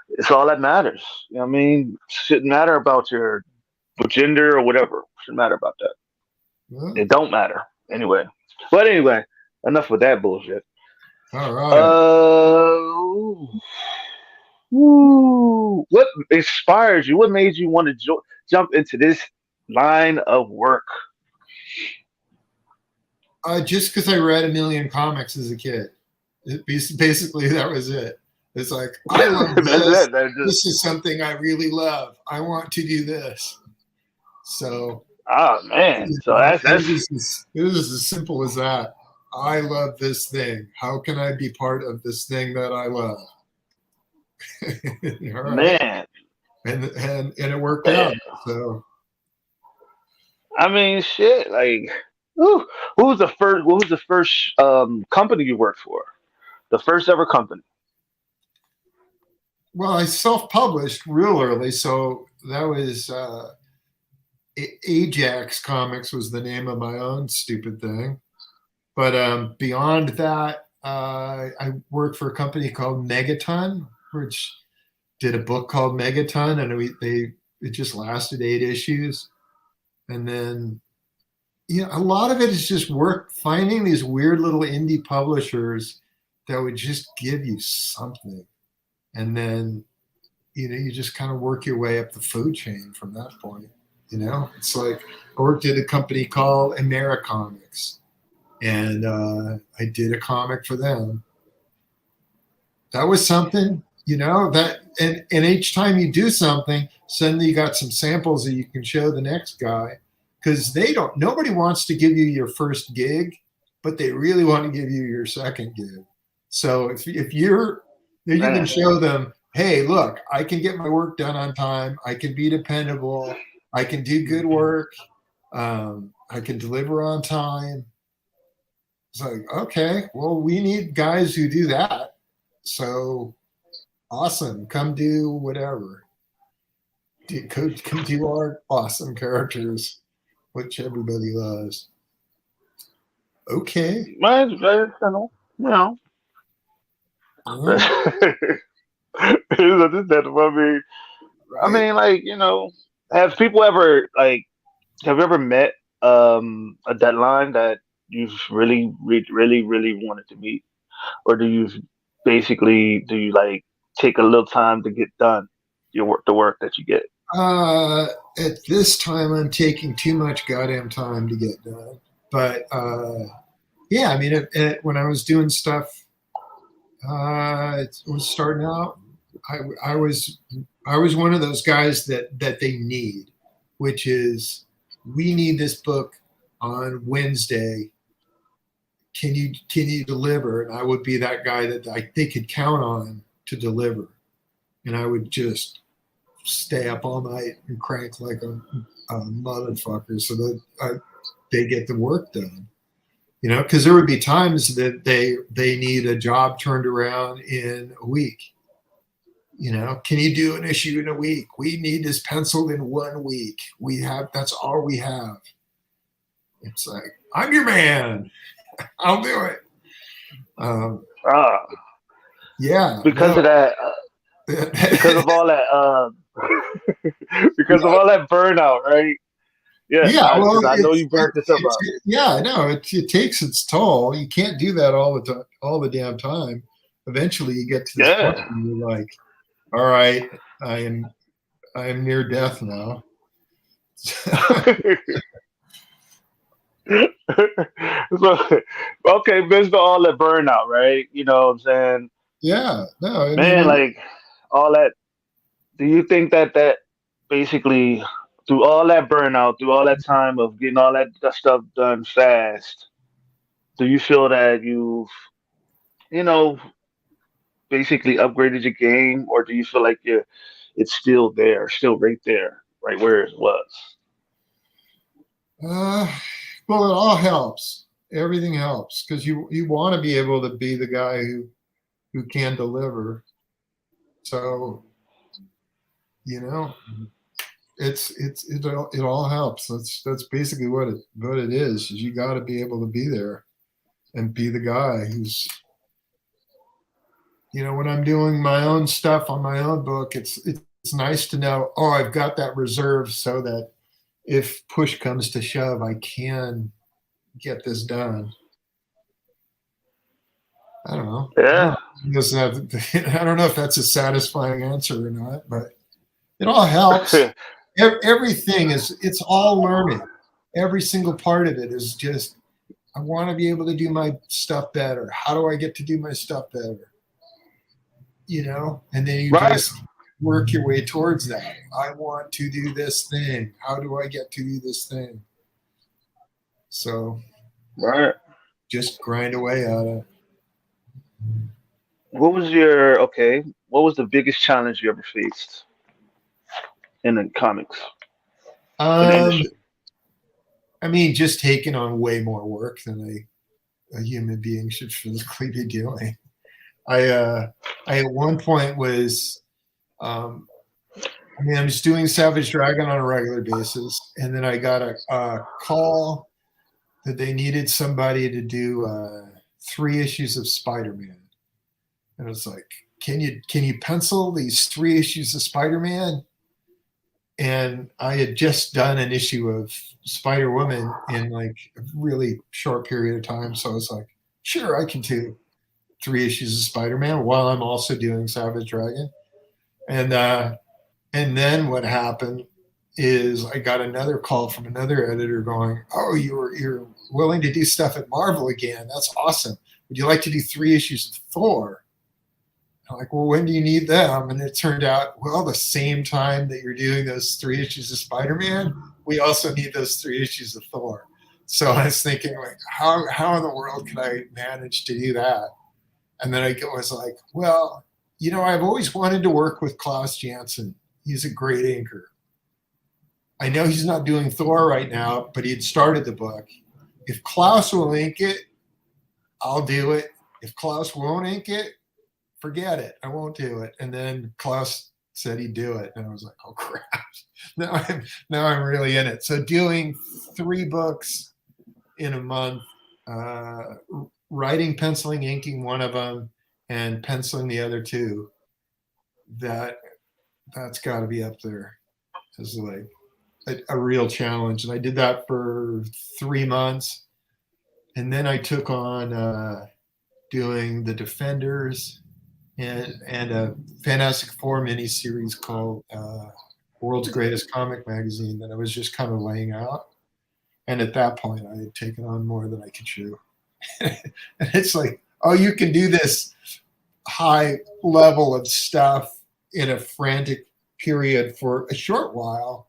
it's all that matters. You know what I mean? Shouldn't matter about your gender or whatever. Shouldn't matter about that. Well, It don't matter anyway. But anyway, enough with that bullshit. all right. Uh, Woo. What inspires you? What made you want to jump into this line of work? Just because I read a million comics as a kid. Basically, that was it. It's like, I love That's this. it. That's just This is something I really love. I want to do this. So, oh man. you So know, that's it was as simple as that. I love this thing. How can I be part of this thing that I love? All right. man. And it worked out. So, I mean, shit. Like, who who was the first? What was the first company you worked for? The first ever company. well, I self-published real early. So that was Ajax Comics was the name of my own stupid thing. But beyond that, I worked for a company called Megaton, which did a book called Megaton, and it just lasted 8 issues. And then, a lot of it is just work finding these weird little indie publishers that would just give you something, and then you just kind of work your way up the food chain from that point. It's like I worked at a company called Americomics, and I did a comic for them. That was something, and each time you do something, suddenly you got some samples that you can show the next guy, because nobody wants to give you your first gig, but they really want to give you your second gig. So if you can Man, show them, hey, look, I can get my work done on time, I can be dependable, I can do good work, I can deliver on time. It's like, okay, well, we need guys who do that. So awesome, come do whatever. Come do our awesome characters, which everybody loves. Okay. mine's very simple. You know. Uh, It's that I mean, right. like have people ever like have you ever met a deadline that you've really wanted to meet, or do you like take a little time to get done the work that you get? Uh, at this time, I'm taking too much goddamn time to get done. But yeah, I mean, when I was doing stuff, it was starting out. I was one of those guys that they need, which is, we need this book on Wednesday. Can you deliver? And I would be that guy that they could count on to deliver, and I would just stay up all night and crank like a motherfucker so that they get the work done. Because there would be times that they need a job turned around in a week. Can you do an issue in a week? We need this penciled in 1 week. That's all we have. It's like, I'm your man. I'll do it. Um, Ah, yeah, because no. of that, because of all that, because of all that burnout, right? Yeah, Yeah, because well, I know you burnt yourself out. yeah, no, it takes its toll. You can't do that all the time, all the damn time. Eventually, you get to this point Yeah. where you're like, all right, I am near death now. So, okay, based on all that burnout, right? You know what I'm saying? Yeah, no, I mean, Man, like all that, do you think that basically through all that burnout, through all that time of getting all that stuff done fast, do you feel that you've, you know, basically upgraded your game, or do you feel like it's still there, still right there, right where it was? uh, well, it all helps. Everything helps because you want to be able to be the guy who can deliver. So you know, it all helps. That's basically what it is you got to be able to be there and be the guy who's, when I'm doing my own stuff on my own book, it's nice to know, oh, I've got that reserve so that if push comes to shove, I can get this done. I don't know. Yeah. I don't know if that's a satisfying answer or not, but it all helps. Everything it's all learning. Every single part of it is just, I want to be able to do my stuff better. How do I get to do my stuff better? And then you Right. just work your way towards that. I want to do this thing. How do I get to do this thing? So Right. just grind away at it. What was the biggest challenge you ever faced in the comics, in the Um, industry? I mean, just taking on way more work than a human being should physically be doing. I at one point was, um, I mean, I'm just doing Savage Dragon on a regular basis, and then I got a call that they needed somebody to do 3 issues of Spider-Man, and it's like, can you pencil these 3 issues of Spider-Man? And I had just done an issue of Spider Woman in like a really short period of time, so I was like, sure, I can do 3 issues of Spider-Man while I'm also doing Savage Dragon. And then what happened is I got another call from another editor going, "Oh, you're willing to do stuff at Marvel again? That's awesome. Would you like to do 3 issues of Thor?" I'm like, "Well, when do you need them?" And it turned out, well, the same time that you're doing those 3 issues of Spider-Man, we also need those 3 issues of Thor. So I was thinking, like, how in the world can I manage to do that? And then I was like, well, I've always wanted to work with Klaus Janson. He's a great inker. I know he's not doing Thor right now, but he had started the book. If Klaus will ink it, I'll do it. If Klaus won't ink it, forget it. I won't do it. And then Klaus said he'd do it. And I was like, oh crap. Now I'm really in it. So doing 3 books in a month, writing, penciling, inking one of them, and penciling the other 2, that's got to be up there as like a real challenge. And I did that for 3 months. And then I took on doing the Defenders and a Fantastic Four miniseries called World's Greatest Comic Magazine that I was just kind of laying out. And at that point, I had taken on more than I could chew. And it's like, oh, you can do this high level of stuff in a frantic period for a short while.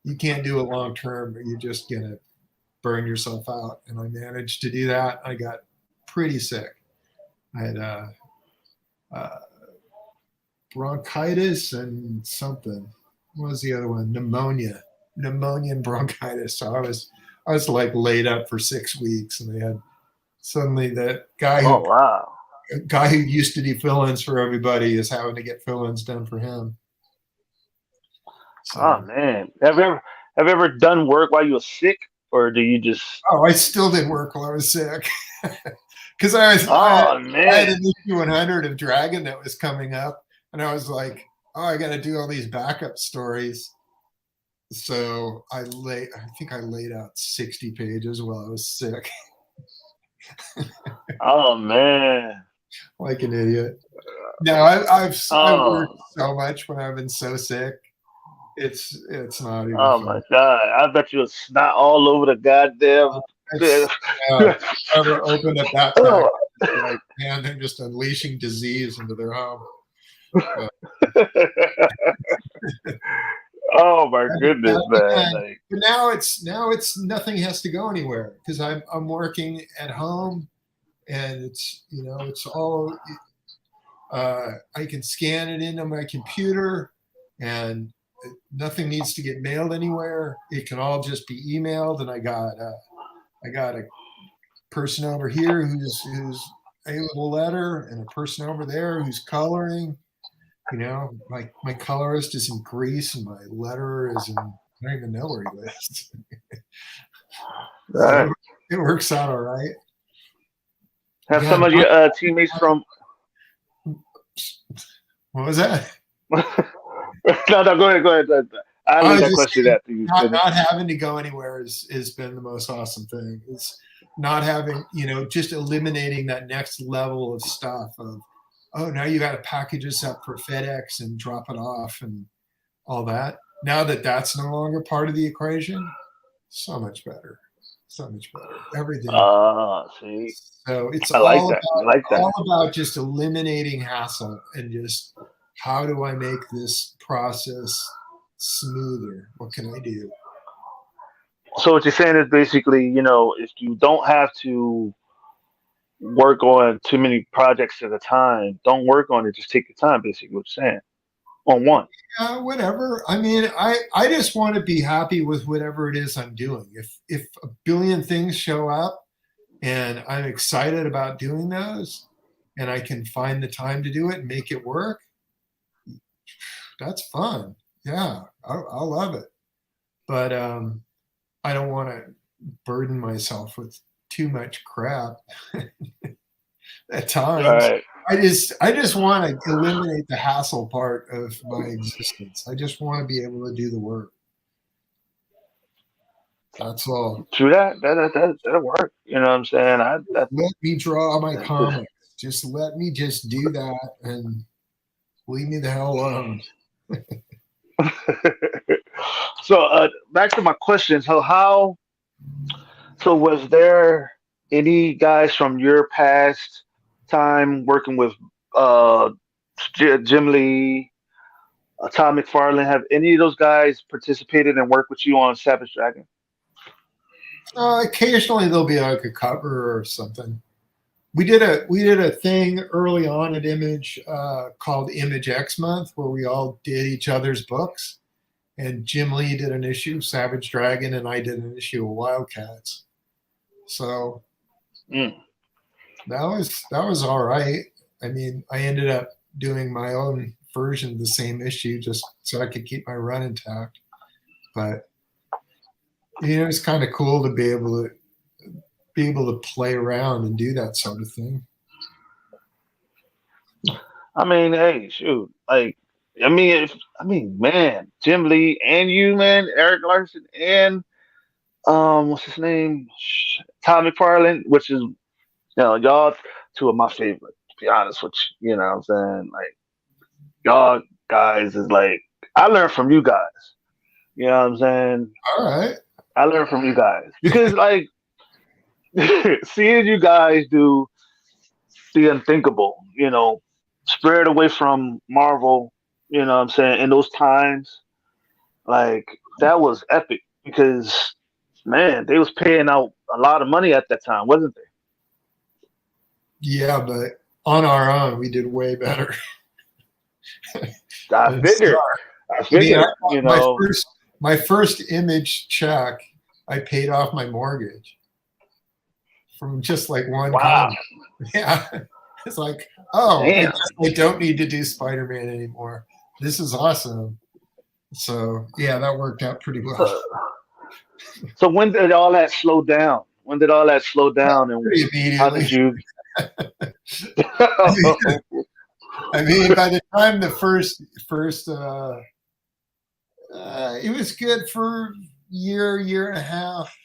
You can't do it long term, or you're just going to burn yourself out. And I managed to do that. I got pretty sick. I had bronchitis and something. What was the other one? Pneumonia and bronchitis. So I was like laid up for 6 weeks, and they had suddenly that guy Oh wow. who used to do fill-ins for everybody is having to get fill-ins done for him. Oh So, man. Have you ever done work while you were sick, or do you just? I still did work while I was sick because I Oh had man. an issue 100 of Dragon that was coming up, and I was like, oh, I got to do all these backup stories. So I think I laid out 60 pages while I was sick, Oh man. like an idiot. No, I've worked Oh. so much when I've been so sick. It's not even Oh funny. my God. I bet you was snot all over the goddamn. It's ever opened up that pack, Oh. it's like, man, they're just unleashing disease into their home. But, Oh my goodness, man. again, Like, but now it's nothing has to go anywhere because I'm working at home, and it's all I can scan it into my computer, and nothing needs to get mailed anywhere. It can all just be emailed, and I got a person over here who's able to letter, and a person over there who's coloring. My colorist is in Greece, and my letterer is in, I don't even know where he lives. So right. it works out all right. Have Yeah. some of your teammates from. What was that? No, no, go ahead, go ahead. I'll I leave was that just question saying, after you not finish. not having to go anywhere has been the most awesome thing. not having, just eliminating that next level of stuff of, oh, now you got to package this up for FedEx and drop it off and all that. Now that that's no longer part of the equation, so much better, so much better. Everything. See, So it's I like that. I like that. all about just eliminating hassle and just how do I make this process smoother? What can I do? So what you're saying is basically, if you don't have to work on too many projects at a time, don't work on it. Just take your time. Basically, what you're saying on one. Whatever. I mean, I just want to be happy with whatever it is I'm doing. If a billion things show up and I'm excited about doing those and I can find the time to do it and make it work, that's fun. Yeah, I'll love it. But I don't want to burden myself with too much crap at times. Right. I just want to eliminate the hassle part of my existence. I just want to be able to do the work. That's all. True that. That'll work. You know what I'm saying? Let me draw my comics. Just let me just do that and leave me the hell alone. So back to my question. So was there any guys from your past time working with uh, Jim Lee, Tom McFarlane? Have any of those guys participated and worked with you on Savage Dragon? Occasionally there'll be like a cover or something. We did a thing early on at Image called Image X Month where we all did each other's books. And Jim Lee did an issue of Savage Dragon, and I did an issue of Wildcats. So that was all right. I mean, I ended up doing my own version of the same issue just so I could keep my run intact. But it's kind of cool to be able to play around and do that sort of thing. I mean, hey, shoot, man, Jim Lee and you, man, Eric Larsen and what's his name, Tom McFarlane, which is y'all two of my favorite. To be honest with you, you know what I'm saying? Like y'all guys is like I learned from you guys. You know what I'm saying? All right. I learned from you guys because like seeing you guys do the unthinkable, spread away from Marvel, you know what I'm saying, in those times, like that was epic because man, they was paying out a lot of money at that time, wasn't they? Yeah, but on our own, we did way better. I figured. My first Image check, I paid off my mortgage from just like one wow. comic. Yeah. It's like, oh, I don't need to do Spider-Man anymore. This is awesome. So yeah, that worked out pretty well. So when did all that slow down? And pretty immediately. How did you? I mean, by the time the first, it was good for year and a half.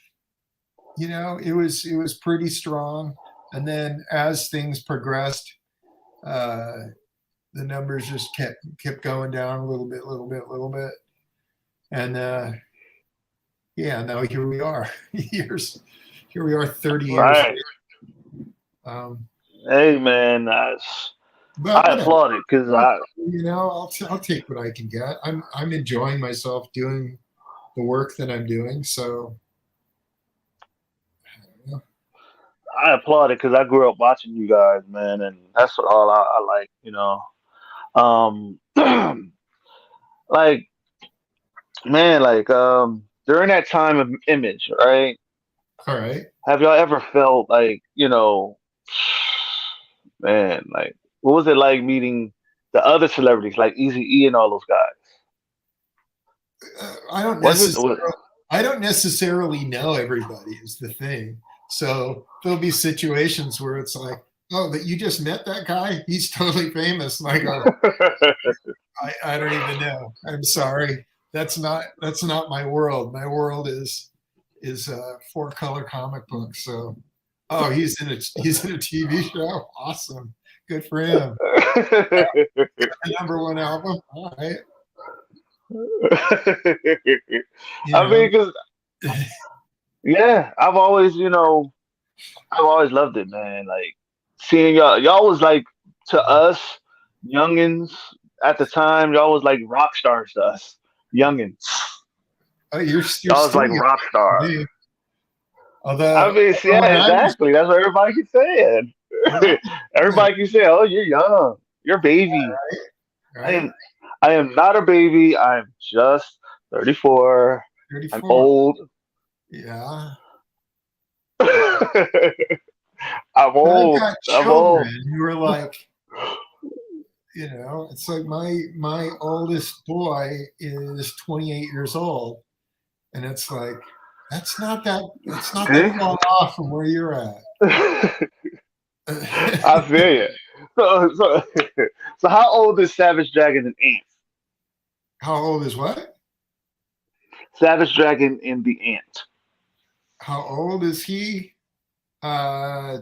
It was pretty strong. And then as things progressed, the numbers just kept going down a little bit. And now here we are. Here we are 30 years right. later. Hey man, I applaud it because I'll take what I can get. I'm enjoying myself doing the work that I'm doing. So I applaud it because I grew up watching you guys, man, and that's all I like, like man, like during that time of Image, right? All right. Have y'all ever felt like, man, like what was it like meeting the other celebrities like Easy E and all those guys? I don't necessarily know everybody is the thing. So there'll be situations where it's like, oh, that you just met that guy? He's totally famous. And I go, I don't even know. I'm sorry. That's not my world. My world is 4-color comic books. So Oh, he's in a TV show. Awesome, good for him. Number one album. All right, you I know. mean, cause yeah, I've always loved it, man. Like seeing y'all was like to us youngins at the time. Y'all was like rock stars to us youngins. Oh, you're Y'all was still like young rock to stars. me. I mean, yeah, When I was exactly. That's what everybody keeps saying. when I was Everybody keeps saying, "Oh, you're young. You're a baby." I right, am. I am not a baby. I'm just 34. I'm 34. old. Yeah, I'm but I've old. got I'm old. children who are like, it's like my oldest boy is 28 years old, and it's like that's not that See? far off from where you're at. I feel you. So, so how old is Savage Dragon and Ants? How old is what? Savage Dragon and the Ant. How old is he? Uh,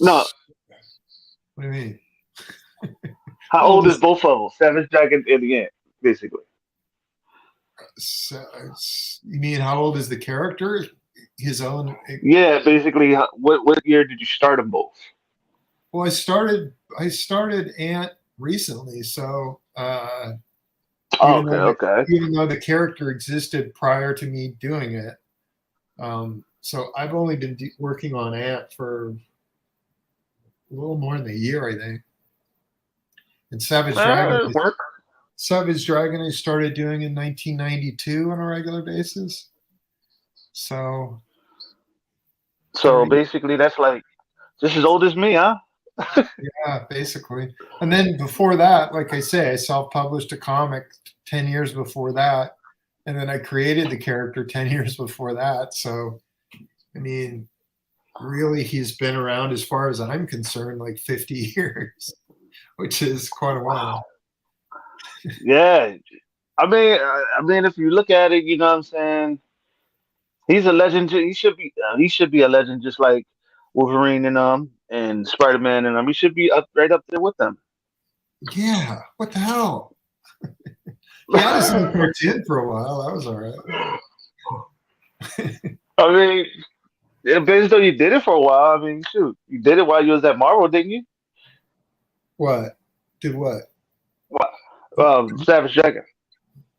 No, what do you mean? how How old old is is both of them? Savage Dragon and the Ant, basically. you mean how old is the character? His own. Yeah, basically. What year did you start them both? Well, I started Ant recently, so Oh, even okay, though okay. even though the character existed prior to me doing it, so I've only been working on Ant for a little more than a year, I think. And Work. Savage Dragon, I started doing in 1992 on a regular basis. So So 30, basically, that's like just as old as me, huh? yeah, basically. And then before that, like I say, I self-published a comic 10 years before that, and then I created the character 10 years before that. So, I mean, really, he's been around as far as I'm concerned, like 50 years, which is quite a Wow. while. Yeah. I mean, if you look at it, you know what I'm saying. He's a legend. He should be. He should be a legend, just like Wolverine and Spider-Man and He should be up right up there with them. Yeah, what the hell? He had his own cartoon for a while. That was all right. I mean, yeah, based though you did it for a while. I mean, shoot, you did it while you was at Marvel, didn't you? What? Did what? What? Savage Dragon.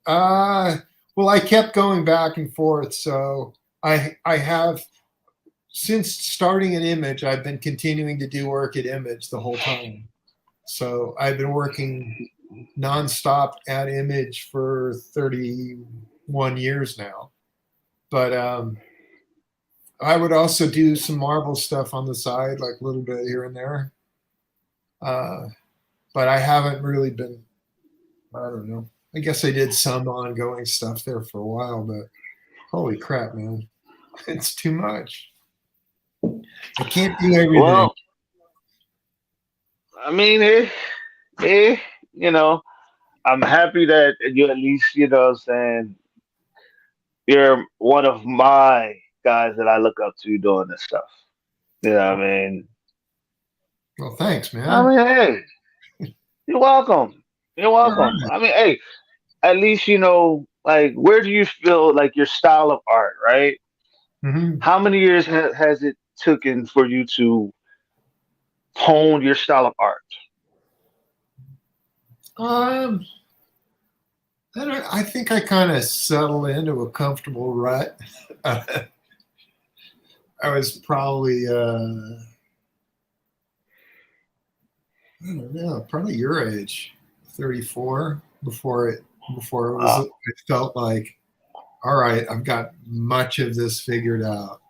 Uh, well, I kept going back and forth. So I have since starting at Image, I've been continuing to do work at Image the whole time. So I've been working nonstop at Image for 31 years now. But I would also do some Marvel stuff on the side, like a little bit here and there. Uh, but I haven't really been, I don't know. I guess I did some ongoing stuff there for a while, but holy crap, man. It's too much. I can't do everything. Well, I mean, eh, you know, I'm happy that you at least, you know what I'm saying, you're one of my guys that I look up to doing this stuff. You know what I mean? Well, thanks, I man. mean, hey, you're welcome. You're All welcome. right. I mean, hey, at least you know, like, where do you feel like your style of art, right? Mhm. How many years has it taken for you to hone your style of art? Um, I think I kind of settled into a comfortable rut. I was probably, I don't know, probably your age, 34, before it was, Uh, it felt like, all right, I've got much of this figured out.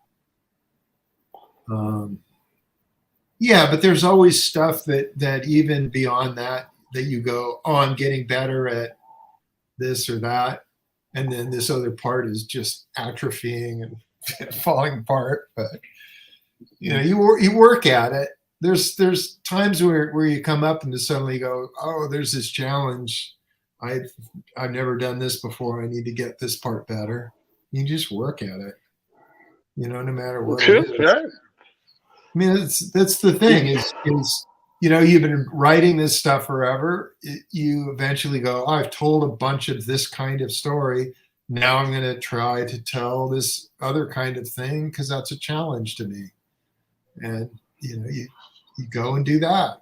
Um, yeah, but there's always stuff that even beyond that you go, oh, I'm getting better at this or that, and then this other part is just atrophying and falling apart. But you work at it. There's times where you come up and just suddenly go, oh, there's this challenge. I've never done this before. I need to get this part better. You just work at it, no matter what it true, is. right? I mean, that's the thing is you've been writing this stuff forever. You eventually go, oh, I've told a bunch of this kind of story. Now I'm going to try to tell this other kind of thing because that's a challenge to me. And you go and do that.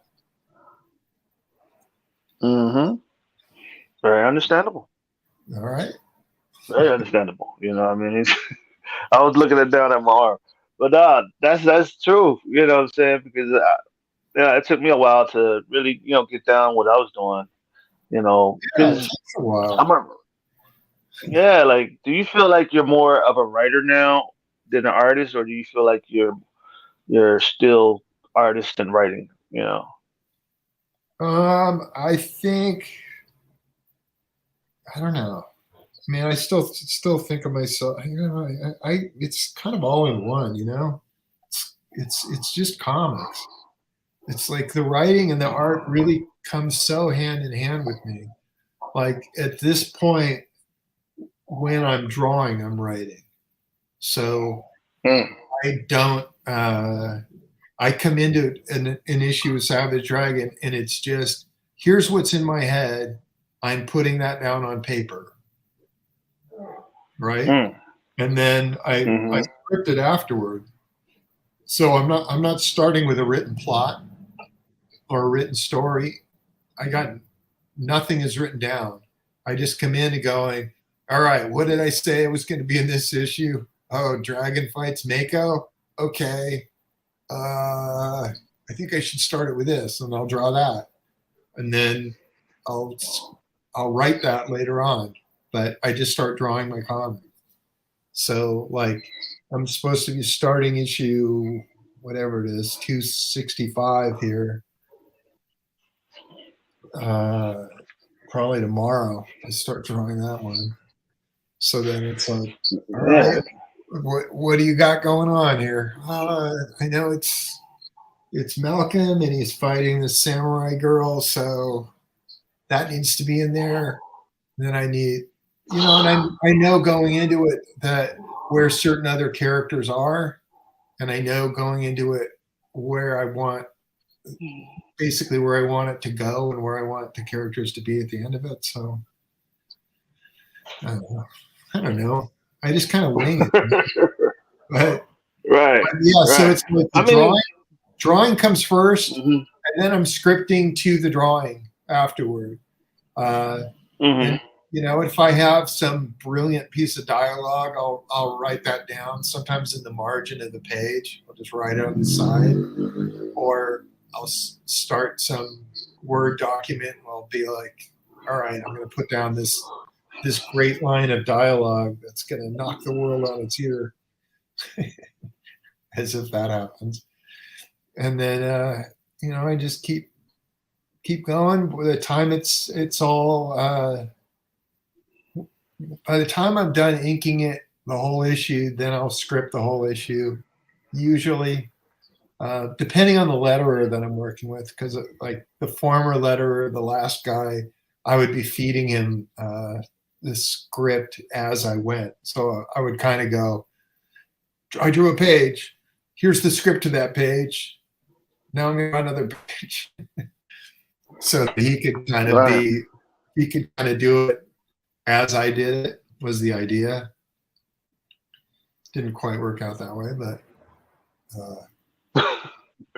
Mm-hmm. Very understandable. All right. Very understandable. I mean, I was looking it down at my arm, but that's true. You know what I'm saying? Because yeah, it took me a while to really get down what I was doing. Yeah, it Because takes a while. I'm a yeah. Like, do you feel like you're more of a writer now than an artist, or do you feel like you're still artist and writing? I think I don't know. I mean, I still think of myself. It's kind of all in one. It's just comics. It's like the writing and the art really comes so hand in hand with me. Like at this point, when I'm drawing, I'm writing. So Mm. I don't. I come into an issue with Savage Dragon, and it's just here's what's in my head. I'm putting that down on paper, right? Mm. And then I Mm-hmm. script it afterward. So I'm not starting with a written plot or a written story. I got nothing is written down. I just come in and going, all right, what did I say I was going to be in this issue? Oh, Dragon fights Mako. Okay. I think I should start it with this, and I'll draw that, and then I'll I'll write that later on. But I just start drawing my comic. So like I'm supposed to be starting issue whatever it is 265 here. Uh, Probably tomorrow. I start drawing that one. So then it's like, all Yeah. right, what do you got going on here? I know it's Malcolm and he's fighting the samurai girl, so that needs to be in there. Then I need, and I know going into it that where certain other characters are, and I know going into it where I want basically where I want it to go and where I want the characters to be at the end of it. So I don't know. I don't know. I just kind of wing it. But Right. yeah, so Right. it's like the I mean. drawing comes first, Hmm. and then I'm scripting to the drawing afterward. Uh, Hmm. and if I have some brilliant piece of dialogue, I'll write that down. Sometimes in the margin of the page, I'll just write it on the side, or I'll start some Word document and I'll be like, all right, I'm going to put down this great line of dialogue that's going to knock the world on its ear, as if that happens. And then I just keep going. By the time it's all by the time I'm done inking it the whole issue, then I'll script the whole issue. Usually, depending on the letterer that I'm working with, because like the former letterer, the last guy, I would be feeding him the script as I went. So I would kind of go, I drew a page. Here's the script to that page. Now I'm going to another page. So that Right. he could kind of do it as I did it was the idea. Didn't quite work out that way, but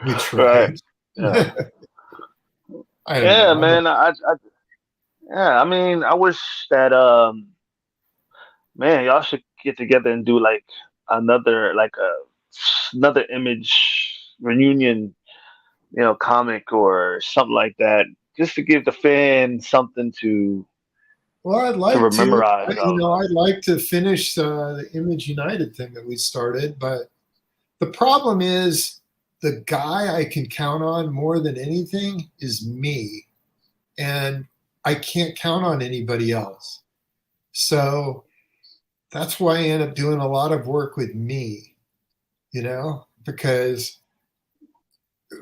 we Right. tried. Yeah. I don't Yeah, know. man. Yeah. I mean, I wish that man, y'all should get together and do like another image reunion, comic or something like that, just to give the fans something Well, I'd to like to. memorize of. I'd like to finish the Image United thing that we started, but the problem is the guy I can count on more than anything is me, and I can't count on anybody else. So that's why I end up doing a lot of work with me, because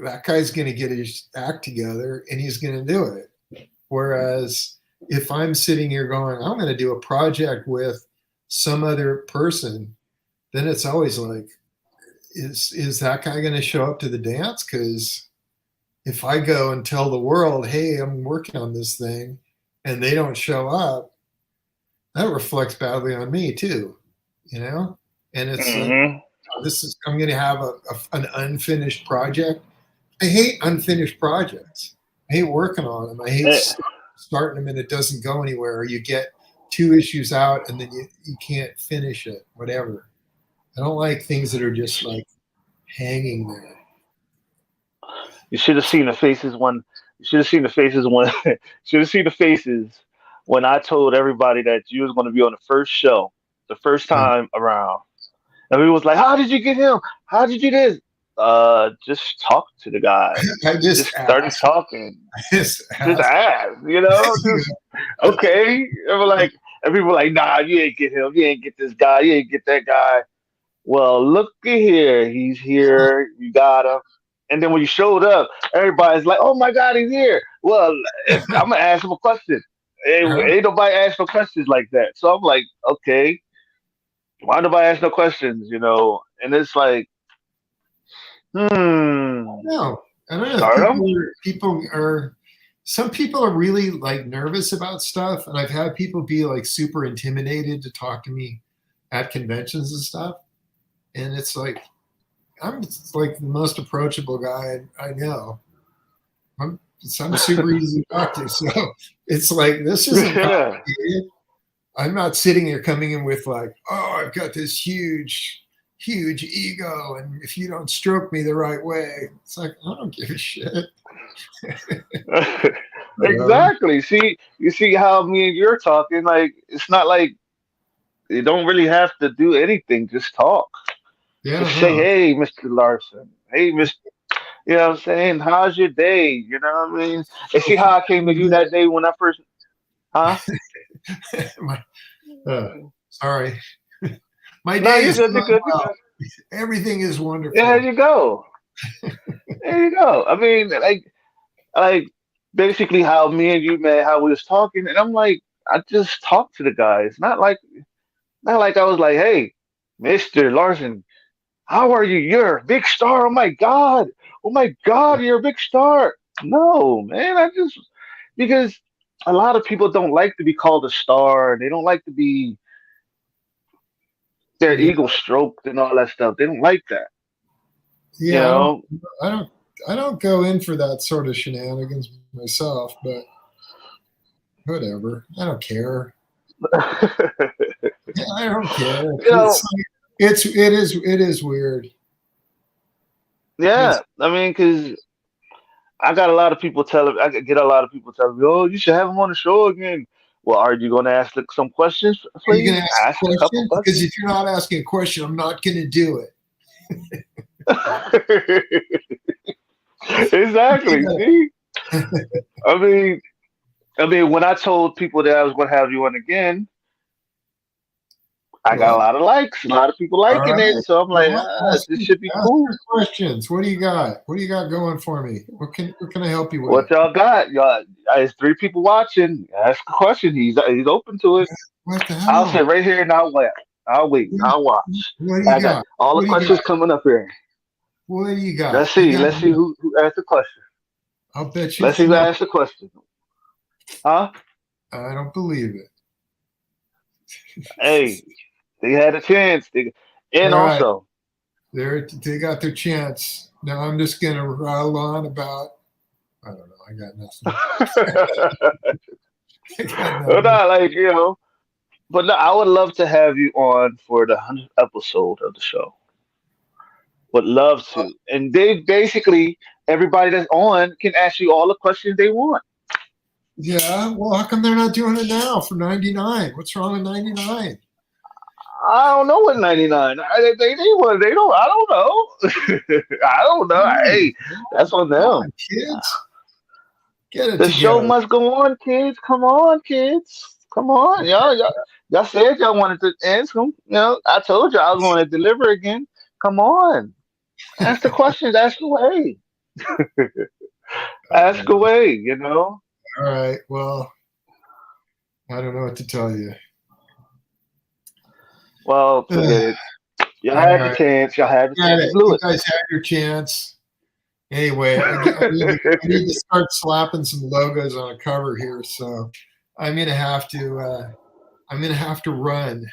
that guy's going to get his act together and he's going to do it. Whereas if I'm sitting here going, I'm going to do a project with some other person, then it's always like, is that guy going to show up to the dance? Because if I go and tell the world, hey, I'm working on this thing, and they don't show up, that reflects badly on me too, you know? And it's like, Hmm. I'm going to have an unfinished project. I hate unfinished projects. I hate working on them. I hate starting them and it doesn't go anywhere. Or you get 2 issues out and then you can't finish it, whatever. I don't like things that are just like hanging there. You should have seen the faces when. You should have seen the faces when. Should have seen the faces when I told everybody that you was going to be on the first show, the first time around. And we was like, "How did you get him? How did you do this?" Just talk to the guy. I Just just started asked. talking. I just Just asked. ask, you know. Just okay. And we're like, and people were like, "Nah, you ain't get him. You ain't get this guy. You ain't get that guy." Well, looky here. He's here. You got him. And then when you showed up, everybody's like, "Oh my God, he's here." Well, I'm gonna ask him a question. Ain't nobody ask no questions like that. So I'm like, okay, why nobody ask no questions? You know? And it's like, No, I don't know. start them. People are. Some people are really like nervous about stuff, and I've had people be like super intimidated to talk to me at conventions and stuff. And it's like I'm like the most approachable guy I know. I'm super easy to talk to, so it's like this isn't Yeah. complicated. I'm not sitting here coming in with like, oh, I've got this huge ego, and if you don't stroke me the right way, it's like I don't give a shit. You know? Exactly. See, you see how me and you're talking. Like, it's not like you don't really have to do anything. Just talk. Yeah, Just say, no. "Hey, Mr. Larson. Hey, Mr. You know what I'm saying? How's your day?" You know what I mean? And So see how I came to you that day when I first, huh? my, sorry, my No, day you're is good. You're going good. You're well. good. Everything is Yeah, there wonderful. you go. There you go. I mean, like basically how me and you met, how we was talking, and I'm like, I just talked to the guys. Not like I was like, "Hey, Mr. Larson, how are you? You're a big star. Oh my God. Oh my God, you're a big star." No, man. I just because a lot of people don't like to be called a star. They don't like to be their Yeah, ego stroked and all that stuff. They don't like that. You yeah. know? I don't, I don't go in for that sort of shenanigans myself, but whatever. I don't care. Yeah, I don't care. You know, It is weird. yeah. It's I mean, because I got a lot of people telling, I get a lot of people telling me, "Oh, you should have him on the show again." Well, are you going to ask like, some questions, Are you going please? to ask a Ask a couple question? Because questions. if you're not asking a question, I'm not going to do it. Exactly. See, I mean, when I told people that I was going to have you on again, I got a Well, lot of likes, a lot of people all liking it. right. So I'm like, Well, this should be ask cool. your questions. What do you got? What do you got going for me? What can I help you with? What y'all got? Y'all, there's 3 people watching. Ask a question. He's open to it. What the I'll hell? sit right here and I'll wait. I'll wait. I'll watch. What do you I got got? all the What do you questions got? coming up here. What do you got? Let's You see. got Let's see who asked the question. I'll bet you Let's see it's who no. asked the question. Huh? I don't believe it. Hey, they had a chance. And All right. also, They got their chance. Now I'm just gonna rattle on about I don't know. I got nothing. I got well, nothing. not like but no, I would love to have you on for the 100th episode of the show. Would love to. And they basically everybody that's on can ask you all the questions they want. Yeah. Well, how come they're not doing it now for 99? What's wrong with 99? I don't know what 99. They want. They don't. I don't know. I don't know. Hey, that's on Come them. on, kids. Get it The show together. must go on, kids. Come on, kids. Come on, y'all said y'all wanted to answer them. I told you I was going to deliver again. Come on, ask the questions. Ask away. Ask Uh, away. all right. Well, I don't know what to tell you. Well, forget it. Y'all All had the right. chance. Y'all had the Got chance. You it. blew You it. guys had your chance. Anyway, I need to start slapping some logos on a cover here. So I'm gonna have to run.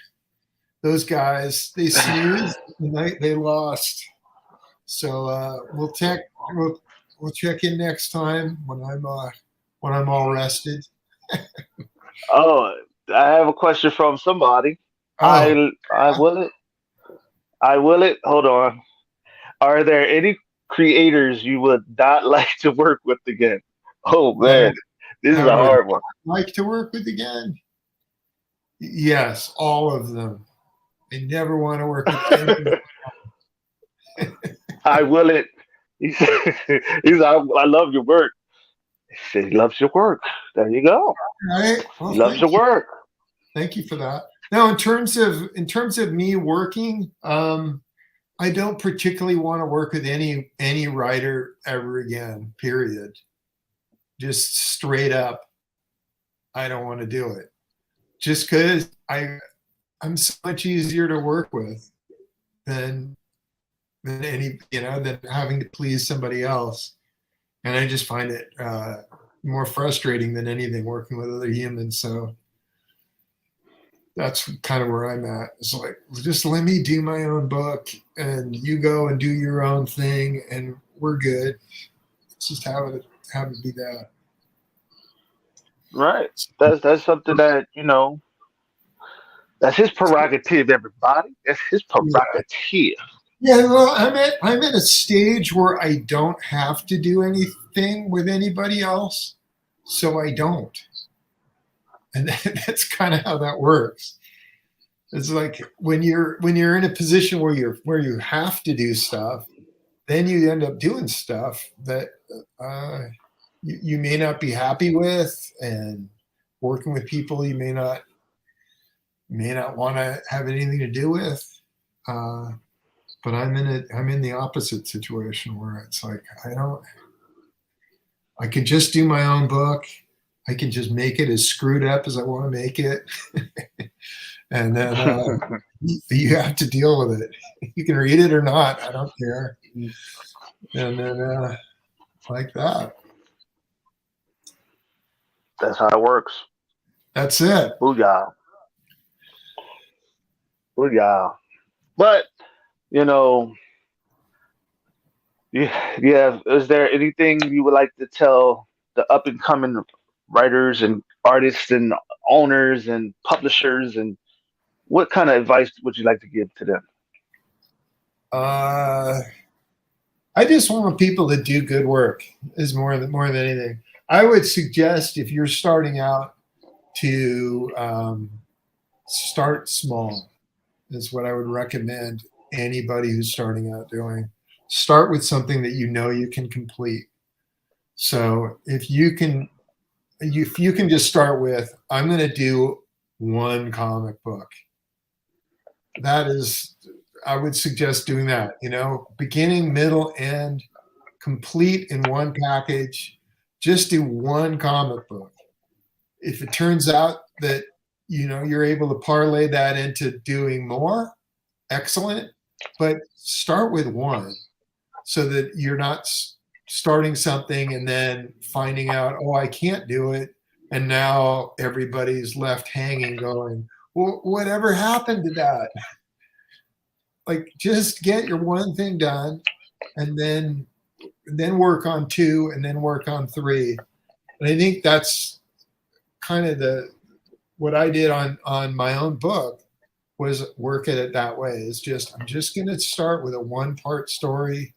Those guys, they snoozed and they lost. So we'll we'll check in next time when I'm all rested. Oh, I have a question from somebody. Oh, I will it. I will it. Hold on. Are there any creators you would not like to work with again? Oh that man, this is I a would hard one. like to work with again. Yes, all of them. I never want to work with any. I will it. He said, I love your work. He said he loves your work. There you go. Right? Well, He loves your thank you. work. Thank you for that. Now, in terms of me working, I don't particularly want to work with any writer ever again. Period. Just straight up, I don't want to do it. Just because I'm so much easier to work with than any than having to please somebody else, and I just find it more frustrating than anything working with other humans. So that's kind of where I'm at. It's like, just let me do my own book and you go and do your own thing and we're good. Let's just have it be that. Right. That's something that that's his prerogative. Everybody, that's his Yeah. prerogative. Yeah, well, I'm at a stage where I don't have to do anything with anybody else, so I don't, and that's kind of how that works. It's like when you're in a position where you have to do stuff, then you end up doing stuff that uh, you may not be happy with, and working with people you may not want to have anything to do with. Uh, but I'm in the opposite situation where it's like I can just do my own book. I can just make it as screwed up as I want to make it, and then you have to deal with it. You can read it or not. I don't care. And then like that. That's how it works. That's it. Booyah, booyah. But you know, yeah. Is there anything you would like to tell the up and coming writers and artists and owners and publishers, and what kind of advice would you like to give to them? Uh, I just want people to do good work is more than anything. I would suggest if you're starting out to start small is what I would recommend anybody who's starting out doing. Start with something that you know you can complete. So if you can just start with, I'm going to do one comic book. That is, I would suggest doing that. Beginning, middle, end, complete in one package. Just do one comic book. If it turns out that you're able to parlay that into doing more, excellent. But start with one so that you're not starting something and then finding out, oh, I can't do it, and now everybody's left hanging, going, well, whatever happened to that? Like, just get your one thing done, and then work on two, and then work on three. And I think that's kind of the what I did on my own book, was work at it that way. It's just, I'm just going to start with a one part story,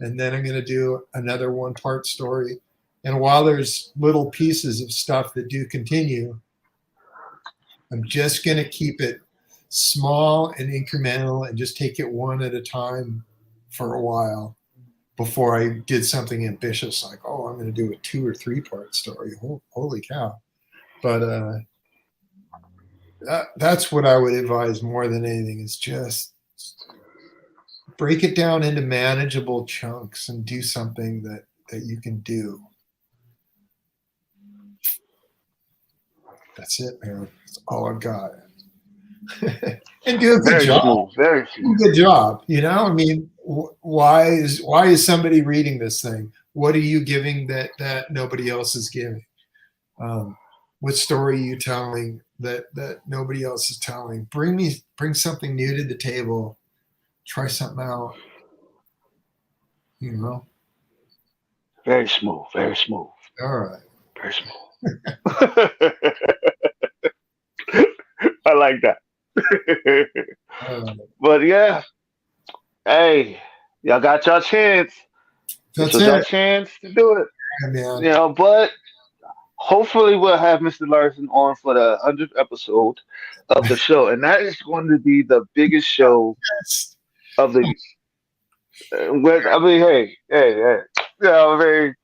and then I'm going to do another one part story. And while there's little pieces of stuff that do continue, I'm just going to keep it small and incremental and just take it one at a time for a while before I did something ambitious like, oh, I'm going to do a 2 or 3 part story. Holy cow. But that's what I would advise more than anything, is just break it down into manageable chunks and do something that you can do. That's it, man. That's all I've got. And do a good Very job. smooth. Very Do smooth. a good job. You know, I mean, why is somebody reading this thing? What are you giving that nobody else is giving? Um, what story are you telling that nobody else is telling? Bring something new to the table. Try something out. You know. Very smooth. Very smooth. All right. Very smooth. I like that. Uh, But yeah, hey, y'all got your chance. This that's was it, your chance to do it. man. But hopefully we'll have Mr. Larson on for the 100th episode of the show, and that is going to be the biggest show Yes. of the. I mean, hey, I mean,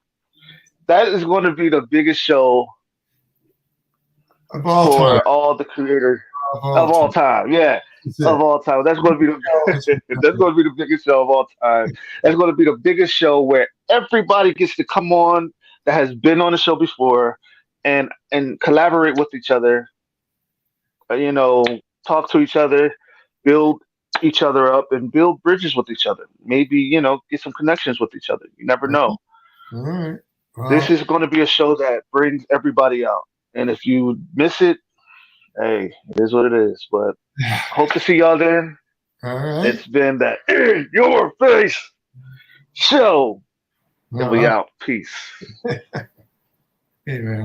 that is going to be the biggest show Of all time. for all the creators Of all of all time. time. Yeah, That's of it. all time. That's going to be the that's going to be the biggest show of all time. That's going to be the biggest show where everybody gets to come on that has been on the show before and collaborate with each other. You know, talk to each other, build each other up, and build bridges with each other. Maybe get some connections with each other. You never know. All right. This Well, is going to be a show that brings everybody out. And if you miss it, hey, it is what it is. But hope to see y'all then. all right. It's been that In Your Face show. And All we right. out. Peace. Anyway.